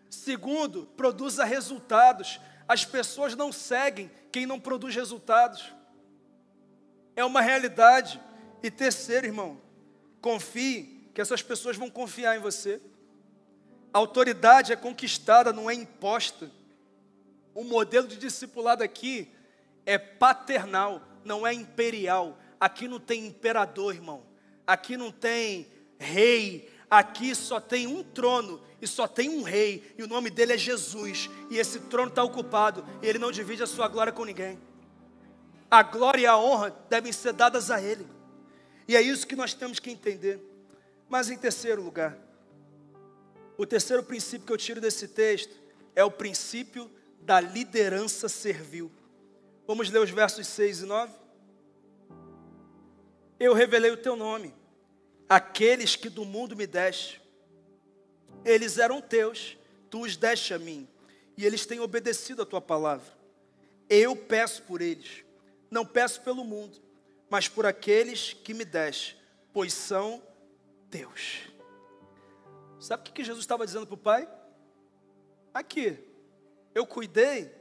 Segundo, produza resultados. As pessoas não seguem quem não produz resultados. É uma realidade. E terceiro, irmão, confie que essas pessoas vão confiar em você. A autoridade é conquistada, não é imposta. O modelo de discipulado aqui é paternal, não é imperial. Aqui não tem imperador, irmão. Aqui não tem rei. Aqui só tem um trono e só tem um rei. E o nome dele é Jesus. E esse trono está ocupado. E ele não divide a sua glória com ninguém. A glória e a honra devem ser dadas a ele. E é isso que nós temos que entender. Mas em terceiro lugar, o terceiro princípio que eu tiro desse texto é o princípio da liderança servil. Vamos ler os versos 6 e 9? Eu revelei o teu nome, aqueles que do mundo me deste. Eles eram teus, tu os deste a mim, e eles têm obedecido a tua palavra. Eu peço por eles, não peço pelo mundo, mas por aqueles que me deste, pois são teus. Sabe o que Jesus estava dizendo para o Pai? Aqui, eu cuidei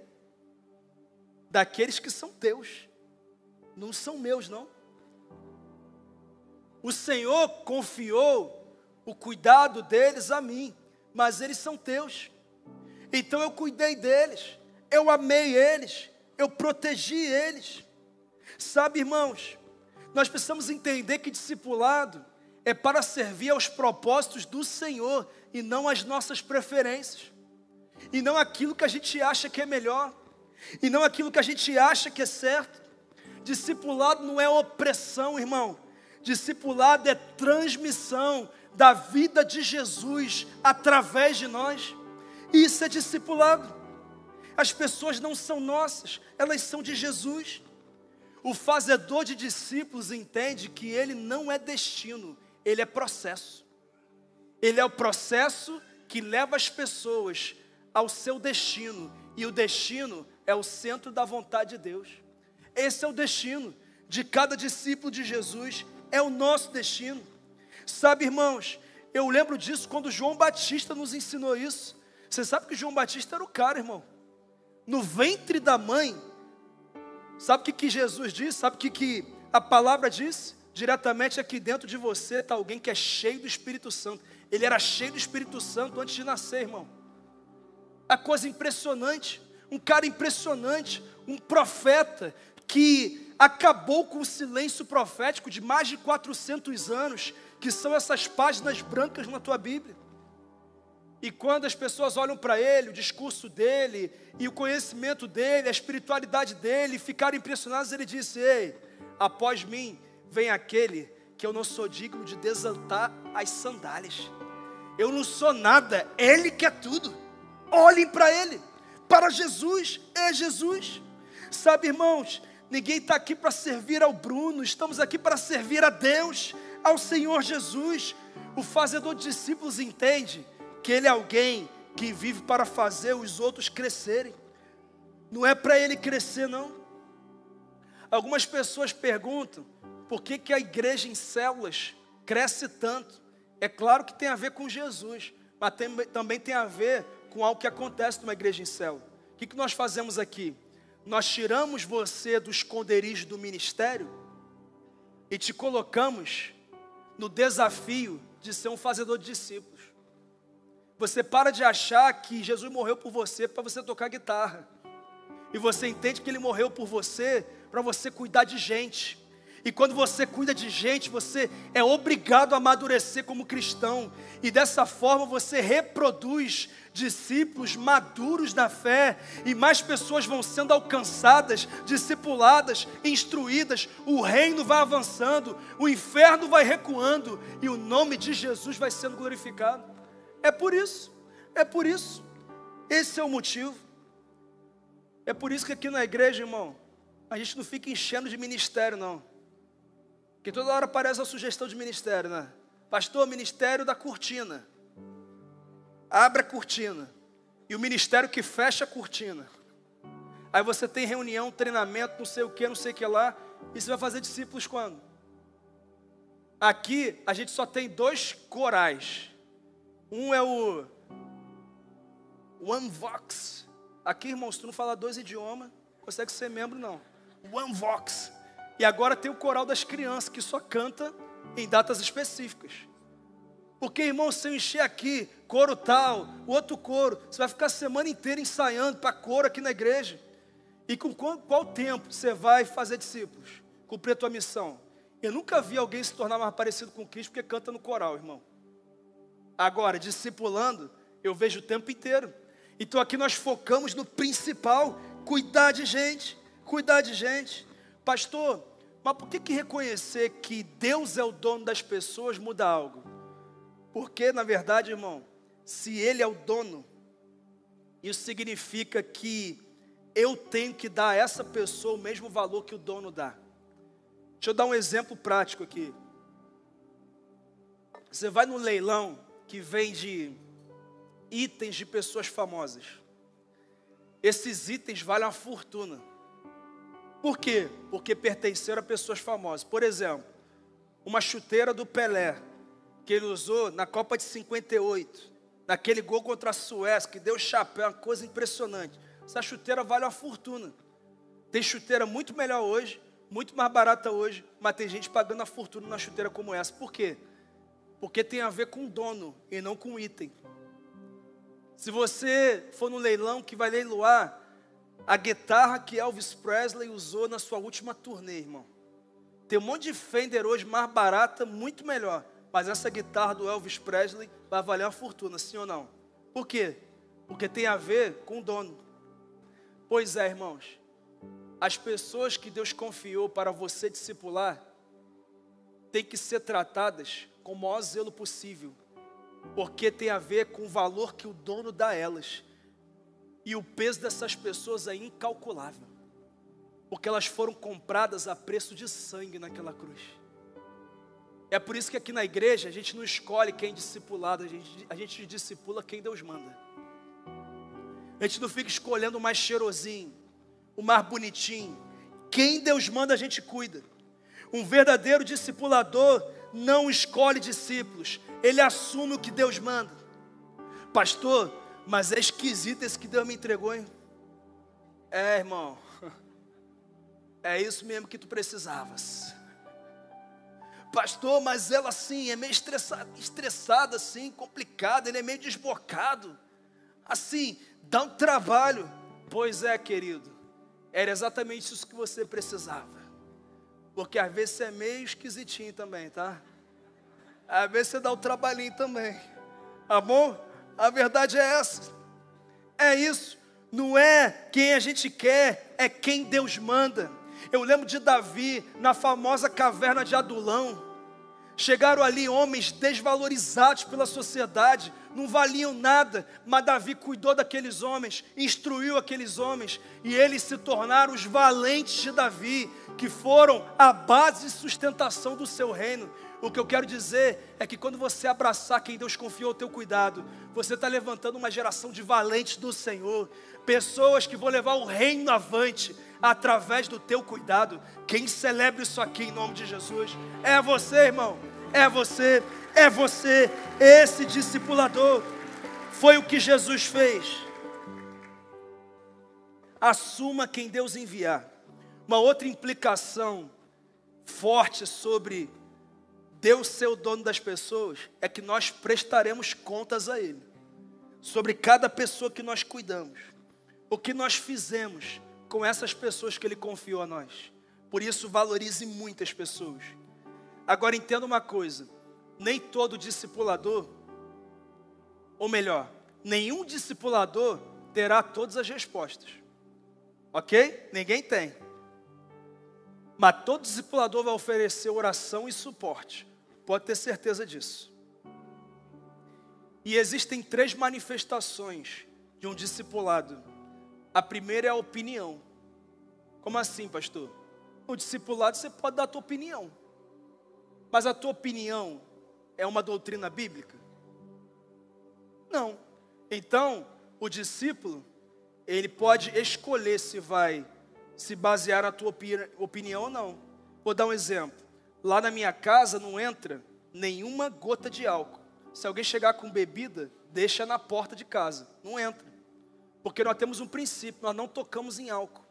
daqueles que são teus, não são meus não. O Senhor confiou o cuidado deles a mim, mas eles são teus. Então eu cuidei deles, eu amei eles, eu protegi eles. Sabe, irmãos, nós precisamos entender que discipulado é para servir aos propósitos do Senhor e não às nossas preferências. E não aquilo que a gente acha que é melhor, e não aquilo que a gente acha que é certo. Discipulado não é opressão, irmão. Discipulado é transmissão da vida de Jesus através de nós. Isso é discipulado. As pessoas não são nossas, elas são de Jesus. O fazedor de discípulos entende que ele não é destino, ele é processo. Ele é o processo que leva as pessoas ao seu destino. E o destino é o centro da vontade de Deus. Esse é o destino de cada discípulo de Jesus. É o nosso destino. Sabe, irmãos, eu lembro disso quando João Batista nos ensinou isso. Você sabe que João Batista era o cara, irmão. No ventre da mãe. Sabe o que Jesus disse? Sabe o que a palavra disse? Diretamente aqui dentro de você está alguém que é cheio do Espírito Santo. Ele era cheio do Espírito Santo antes de nascer, irmão. A coisa impressionante. Um cara impressionante. Um profeta que acabou com o silêncio profético de mais de 400 anos, que são essas páginas brancas na tua Bíblia. E quando as pessoas olham para ele, o discurso dele, e o conhecimento dele, a espiritualidade dele, ficaram impressionados, ele disse, ei, após mim vem aquele que eu não sou digno de desatar as sandálias. Eu não sou nada, ele que é tudo. Olhem para ele, para Jesus, é Jesus. Sabe, irmãos, ninguém está aqui para servir ao Bruno, estamos aqui para servir a Deus, ao Senhor Jesus. O fazedor de discípulos entende que ele é alguém que vive para fazer os outros crescerem. Não é para ele crescer, não. Algumas pessoas perguntam, por que a igreja em células cresce tanto? É claro que tem a ver com Jesus, mas também tem a ver com algo que acontece numa igreja em célula. O que nós fazemos aqui? Nós tiramos você do esconderijo do ministério e te colocamos no desafio de ser um fazedor de discípulos. Você para de achar que Jesus morreu por você para você tocar guitarra. E você entende que Ele morreu por você para você cuidar de gente. E quando você cuida de gente, você é obrigado a amadurecer como cristão. E dessa forma você reproduz discípulos maduros na fé. E mais pessoas vão sendo alcançadas, discipuladas, instruídas. O reino vai avançando, o inferno vai recuando. E o nome de Jesus vai sendo glorificado. É por isso. Esse é o motivo. É por isso que aqui na igreja, irmão, a gente não fica enchendo de ministério, não. Porque toda hora aparece a sugestão de ministério, né? Pastor, ministério da cortina. Abre a cortina. E o ministério que fecha a cortina. Aí você tem reunião, treinamento, não sei o que lá. E você vai fazer discípulos quando? Aqui a gente só tem 2 corais. Um é o One Vox. Aqui, irmãos, se tu não fala 2 idiomas, não consegue ser membro, não. One Vox. E agora tem o coral das crianças, que só canta em datas específicas. Porque, irmão, se eu encher aqui, coro tal, o outro coro, você vai ficar a semana inteira ensaiando para coro aqui na igreja. E com qual tempo você vai fazer discípulos? Cumprir a tua missão? Eu nunca vi alguém se tornar mais parecido com Cristo porque canta no coral, irmão. Agora, discipulando, eu vejo o tempo inteiro. Então aqui nós focamos no principal, cuidar de gente. Pastor, mas por que reconhecer que Deus é o dono das pessoas muda algo? Porque, na verdade, irmão, se Ele é o dono, isso significa que eu tenho que dar a essa pessoa o mesmo valor que o dono dá. Deixa eu dar um exemplo prático aqui. Você vai no leilão que vende itens de pessoas famosas. Esses itens valem uma fortuna. Por quê? Porque pertenceram a pessoas famosas. Por exemplo, uma chuteira do Pelé, que ele usou na Copa de 58, naquele gol contra a Suécia, que deu chapéu, uma coisa impressionante. Essa chuteira vale uma fortuna. Tem chuteira muito melhor hoje, muito mais barata hoje, mas tem gente pagando a fortuna numa chuteira como essa. Por quê? Porque tem a ver com o dono e não com o item. Se você for no leilão que vai leiloar a guitarra que Elvis Presley usou na sua última turnê, irmão. Tem um monte de Fender hoje mais barata, muito melhor. Mas essa guitarra do Elvis Presley vai valer uma fortuna, sim ou não? Por quê? Porque tem a ver com o dono. Pois é, irmãos. As pessoas que Deus confiou para você discipular têm que ser tratadas com o maior zelo possível. Porque tem a ver com o valor que o dono dá a elas. E o peso dessas pessoas é incalculável. Porque elas foram compradas a preço de sangue naquela cruz. É por isso que aqui na igreja a gente não escolhe quem é discipulado, a gente discipula quem Deus manda. A gente não fica escolhendo o mais cheirosinho, o mais bonitinho. Quem Deus manda a gente cuida. Um verdadeiro discipulador não escolhe discípulos, ele assume o que Deus manda. Pastor, mas é esquisito esse que Deus me entregou, hein? É, irmão, é isso mesmo que tu precisavas. Pastor, mas ela assim, é meio estressada assim, complicada, ele é meio desbocado. Assim, dá um trabalho. Pois é, querido, era exatamente isso que você precisava. Porque às vezes você é meio esquisitinho também, tá? Às vezes você dá um trabalhinho também. Tá bom? A verdade é essa. É isso. Não é quem a gente quer, é quem Deus manda. Eu lembro de Davi, na famosa caverna de Adulão. Chegaram ali homens desvalorizados pela sociedade, não valiam nada, mas Davi cuidou daqueles homens, instruiu aqueles homens, e eles se tornaram os valentes de Davi, que foram a base de sustentação do seu reino. O que eu quero dizer é que quando você abraçar quem Deus confiou ao teu cuidado, você está levantando uma geração de valentes do Senhor, pessoas que vão levar o reino avante, através do teu cuidado. Quem celebra isso aqui em nome de Jesus? É você, irmão, é você, esse discipulador. Foi o que Jesus fez. Assuma quem Deus enviar. Uma outra implicação forte sobre Deus ser o dono das pessoas é que nós prestaremos contas a Ele. sobre cada pessoa que nós cuidamos, o que nós fizemos com essas pessoas que Ele confiou a nós. Por isso, valorize muitas pessoas. Agora, entenda uma coisa, nem todo discipulador, ou melhor, nenhum discipulador terá todas as respostas, ok? Ninguém tem. Mas todo discipulador vai oferecer oração e suporte, pode ter certeza disso. E existem 3 manifestações de um discipulado. A primeira é a opinião. Como assim, pastor? No discipulado você pode dar a tua opinião, mas a tua opinião é uma doutrina bíblica? Não. Então, o discípulo, ele pode escolher se vai se basear na tua opinião ou não. Vou dar um exemplo. Lá na minha casa não entra nenhuma gota de álcool. Se alguém chegar com bebida, deixa na porta de casa, não entra. Porque nós temos um princípio, nós não tocamos em álcool.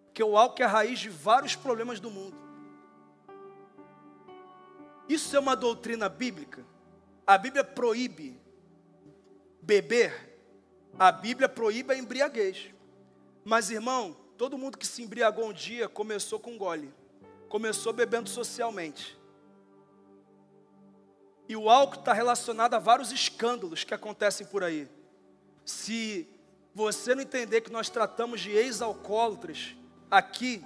Porque o álcool é a raiz de vários problemas do mundo. Isso é uma doutrina bíblica? A Bíblia proíbe beber, a Bíblia proíbe a embriaguez. Mas, irmão, todo mundo que se embriagou um dia começou com gole, começou bebendo socialmente. E o álcool está relacionado a vários escândalos que acontecem por aí. Se você não entender que nós tratamos de ex-alcoólatras aqui,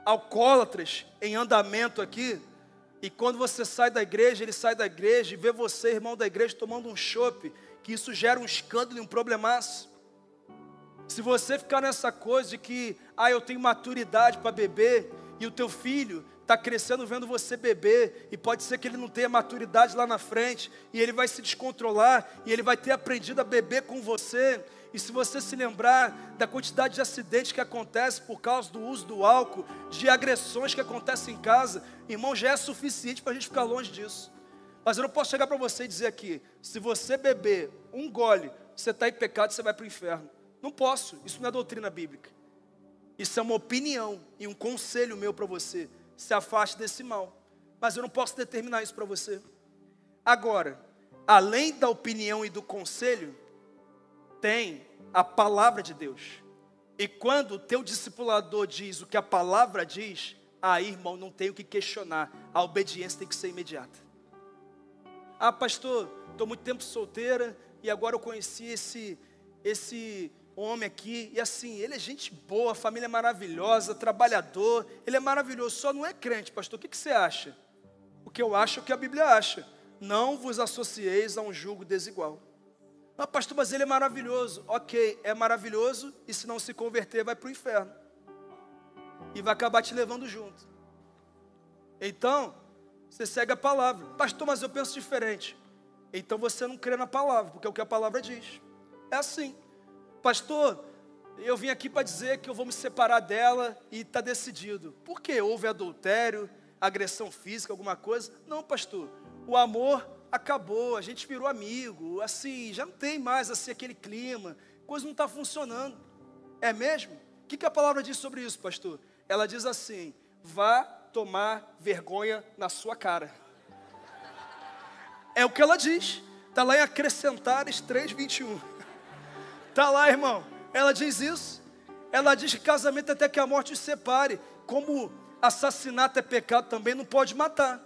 alcoólatras em andamento aqui, e quando você sai da igreja, ele sai da igreja e vê você, irmão da igreja, tomando um chopp, que isso gera um escândalo e um problemaço. Se você ficar nessa coisa de que, eu tenho maturidade para beber, e o teu filho está crescendo vendo você beber, e pode ser que ele não tenha maturidade lá na frente, e ele vai se descontrolar, e ele vai ter aprendido a beber com você. E se você se lembrar da quantidade de acidentes que acontece por causa do uso do álcool, de agressões que acontecem em casa, irmão, já é suficiente para a gente ficar longe disso. Mas eu não posso chegar para você e dizer aqui, se você beber um gole, você está em pecado e você vai para o inferno. Não posso, isso não é doutrina bíblica. Isso é uma opinião e um conselho meu para você. Se afaste desse mal. Mas eu não posso determinar isso para você. Agora, além da opinião e do conselho, tem a palavra de Deus. E quando o teu discipulador diz o que a palavra diz, aí, irmão, não tem o que questionar. A obediência tem que ser imediata. Pastor, estou muito tempo solteira e agora eu conheci esse homem aqui, e assim, ele é gente boa, família maravilhosa, trabalhador, ele é maravilhoso, só não é crente, pastor. O que você acha? O que eu acho é o que a Bíblia acha. Não vos associeis a um jugo desigual. Pastor, mas ele é maravilhoso. Ok, é maravilhoso, e se não se converter vai para o inferno, e vai acabar te levando junto. Então, você segue a palavra. Pastor, mas eu penso diferente. Então você não crê na palavra, porque é o que a palavra diz. É assim. Pastor, eu vim aqui para dizer que eu vou me separar dela e está decidido. Por quê? Houve adultério, agressão física, alguma coisa? Não, pastor. O amor acabou, a gente virou amigo, assim, já não tem mais assim aquele clima, coisa não está funcionando. É mesmo? O que a palavra diz sobre isso, pastor? Ela diz assim: vá tomar vergonha na sua cara. É o que ela diz. Está lá em Acrescentares 3:21. Está lá, irmão. Ela diz isso. Ela diz que casamento até que a morte os separe. Como assassinato é pecado também, não pode matar.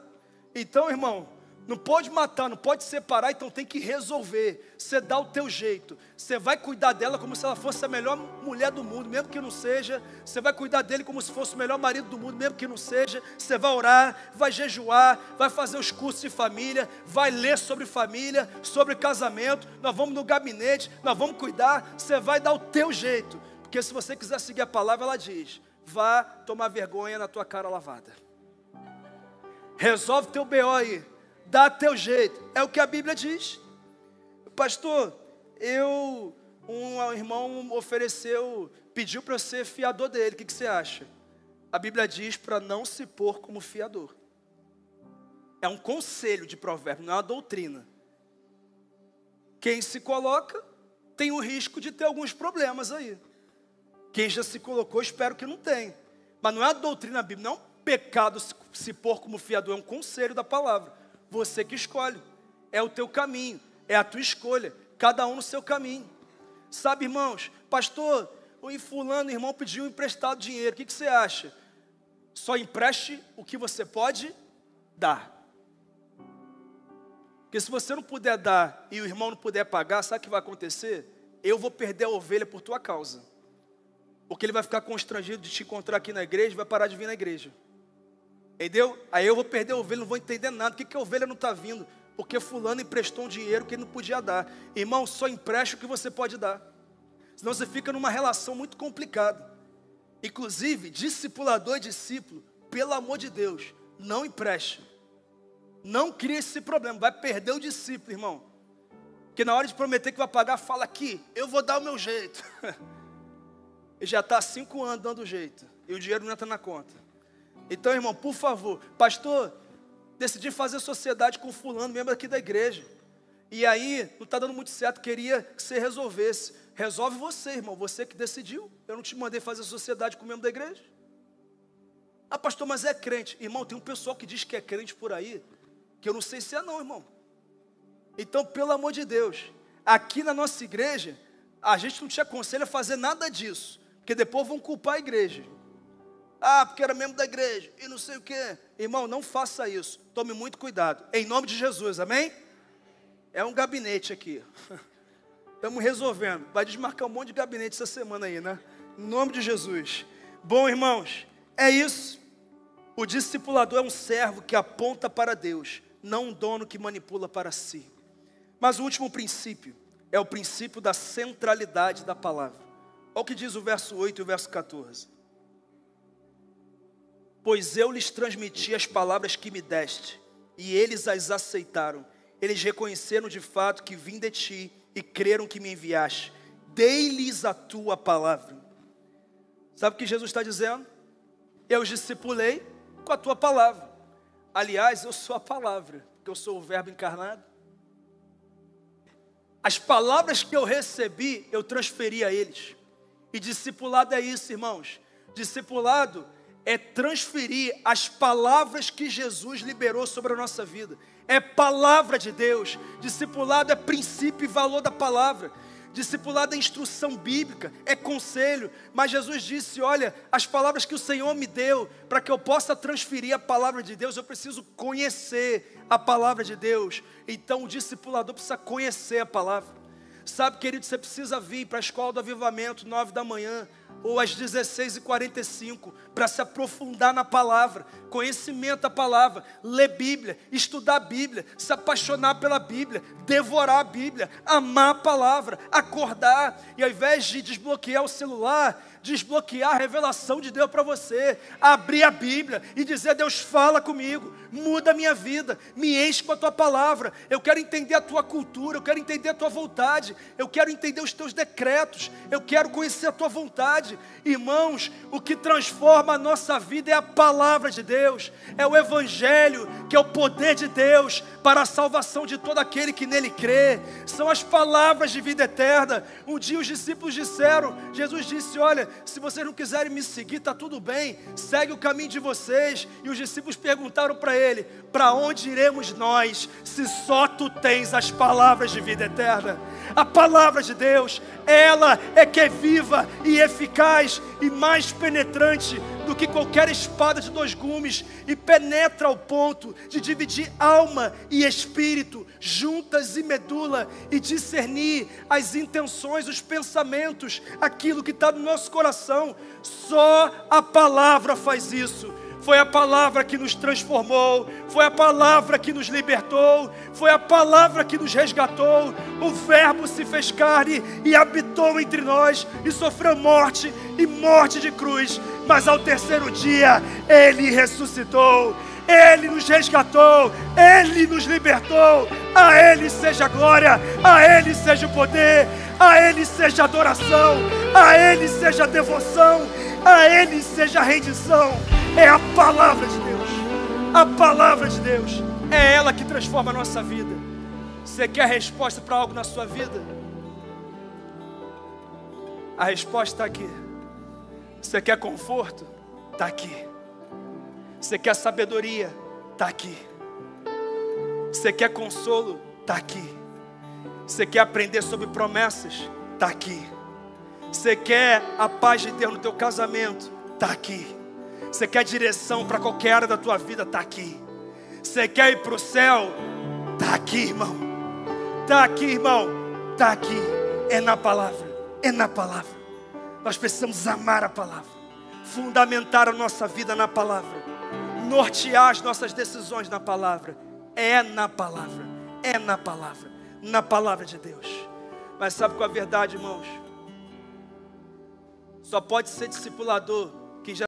Então, irmão, não pode matar, não pode separar, então tem que resolver. Você dá o teu jeito. Você vai cuidar dela como se ela fosse a melhor mulher do mundo, mesmo que não seja. Você vai cuidar dele como se fosse o melhor marido do mundo, mesmo que não seja. Você vai orar, vai jejuar, vai fazer os cursos de família, vai ler sobre família, sobre casamento. Nós vamos no gabinete, nós vamos cuidar. Você vai dar o teu jeito. Porque se você quiser seguir a palavra, ela diz: vá tomar vergonha na tua cara lavada. Resolve teu BO aí. Dá teu jeito, é o que a Bíblia diz. Pastor, um irmão pediu para eu ser fiador dele, o que você acha? A Bíblia diz para não se pôr como fiador. É um conselho de provérbio, não é uma doutrina. Quem se coloca tem o risco de ter alguns problemas aí. Quem já se colocou, espero que não tenha. Mas não é a doutrina bíblica, não é um pecado se pôr como fiador, é um conselho da palavra. Você que escolhe, é o teu caminho, é a tua escolha. cada um no seu caminho. Sabe, irmãos, pastor, o fulano, irmão, pediu emprestado dinheiro, o que você acha? Só empreste o que você pode dar. Porque se você não puder dar e o irmão não puder pagar, sabe o que vai acontecer? Eu vou perder a ovelha por tua causa. Porque ele vai ficar constrangido de te encontrar aqui na igreja e vai parar de vir na igreja. Entendeu? Aí eu vou perder a ovelha, não vou entender nada. Por que a ovelha não está vindo? Porque fulano emprestou um dinheiro que ele não podia dar. Irmão, só empreste o que você pode dar. Senão você fica numa relação muito complicada. Inclusive, discipulador e discípulo, pelo amor de Deus, não empreste. Não crie esse problema, vai perder o discípulo, irmão. Porque na hora de prometer que vai pagar, fala aqui, eu vou dar o meu jeito. Ele já está há 5 anos dando jeito, e o dinheiro não entra na conta. Então, irmão, por favor, pastor, decidi fazer sociedade com fulano, membro aqui da igreja. E aí, não está dando muito certo, queria que você resolvesse. Resolve você, irmão, você que decidiu. Eu não te mandei fazer sociedade com o membro da igreja. Ah, pastor, mas é crente. Irmão, tem um pessoal que diz que é crente por aí, que eu não sei se é não, irmão. Então, pelo amor de Deus, aqui na nossa igreja, a gente não te aconselha a fazer nada disso, porque depois vão culpar a igreja. Ah, porque era membro da igreja, e não sei o quê. Irmão, não faça isso, tome muito cuidado, em nome de Jesus, amém? É um gabinete aqui, estamos resolvendo, vai desmarcar um monte de gabinete essa semana aí, né? Em nome de Jesus. Bom, irmãos, é isso. O discipulador é um servo que aponta para Deus, não um dono que manipula para si. Mas o último princípio é o princípio da centralidade da palavra. Olha o que diz o verso 8 e o verso 14. Pois eu lhes transmiti as palavras que me deste, e eles as aceitaram. Eles reconheceram de fato que vim de ti, e creram que me enviaste. Dei-lhes a tua palavra. Sabe o que Jesus está dizendo? Eu os discipulei com a tua palavra. Aliás, eu sou a palavra, porque eu sou o verbo encarnado. As palavras que eu recebi, eu transferi a eles. E discipulado é isso, irmãos. Discipulado é transferir as palavras que Jesus liberou sobre a nossa vida. É palavra de Deus. Discipulado é princípio e valor da palavra. Discipulado é instrução bíblica, é conselho. Mas Jesus disse, olha, as palavras que o Senhor me deu, para que eu possa transferir a palavra de Deus, eu preciso conhecer a palavra de Deus. Então o discipulador precisa conhecer a palavra. Sabe, querido, você precisa vir para a escola do avivamento, 9 da manhã, ou às 16h45, para se aprofundar na palavra, conhecimento da palavra, ler Bíblia, estudar a Bíblia, se apaixonar pela Bíblia, devorar a Bíblia, amar a palavra, acordar, e ao invés de desbloquear o celular, desbloquear a revelação de Deus para você, abrir a Bíblia e dizer, Deus fala comigo, muda a minha vida, me enche com a tua palavra, eu quero entender a tua cultura, eu quero entender a tua vontade, eu quero entender os teus decretos, eu quero conhecer a tua vontade. Irmãos, o que transforma a nossa vida é a palavra de Deus, é o Evangelho, que é o poder de Deus para a salvação de todo aquele que nele crê, são as palavras de vida eterna. Um dia os discípulos disseram, Jesus disse, olha, se vocês não quiserem me seguir, está tudo bem, segue o caminho de vocês. E os discípulos perguntaram para ele, para onde iremos nós, se só tu tens as palavras de vida eterna? A palavra de Deus, ela é que é viva e eficaz e mais penetrante do que qualquer espada de 2 gumes, e penetra ao ponto de dividir alma e espírito, juntas e medula, e discernir as intenções, os pensamentos, aquilo que está no nosso coração. Só a palavra faz isso. Foi a palavra que nos transformou, foi a palavra que nos libertou, foi a palavra que nos resgatou. O Verbo se fez carne e habitou entre nós, e sofreu morte, e morte de cruz, mas ao 3º dia Ele ressuscitou. Ele nos resgatou, Ele nos libertou. A Ele seja a glória, a Ele seja o poder, a Ele seja a adoração, a Ele seja a devoção, a Ele seja a rendição. É a palavra de Deus, a palavra de Deus, é ela que transforma a nossa vida. Você quer resposta para algo na sua vida? A resposta está aqui. Você quer conforto? Está aqui. Você quer sabedoria? Está aqui. Você quer consolo? Está aqui. Você quer aprender sobre promessas? Está aqui. Você quer a paz de Deus no teu casamento? Está aqui. Você quer direção para qualquer área da tua vida? Está aqui. Você quer ir para o céu? Está aqui, irmão. Está aqui, irmão. Está aqui. É na palavra. É na palavra. Nós precisamos amar a palavra, fundamentar a nossa vida na palavra, nortear as nossas decisões na palavra. É na palavra. É na palavra. Na palavra de Deus. Mas sabe qual é a verdade, irmãos? Só pode ser discipulador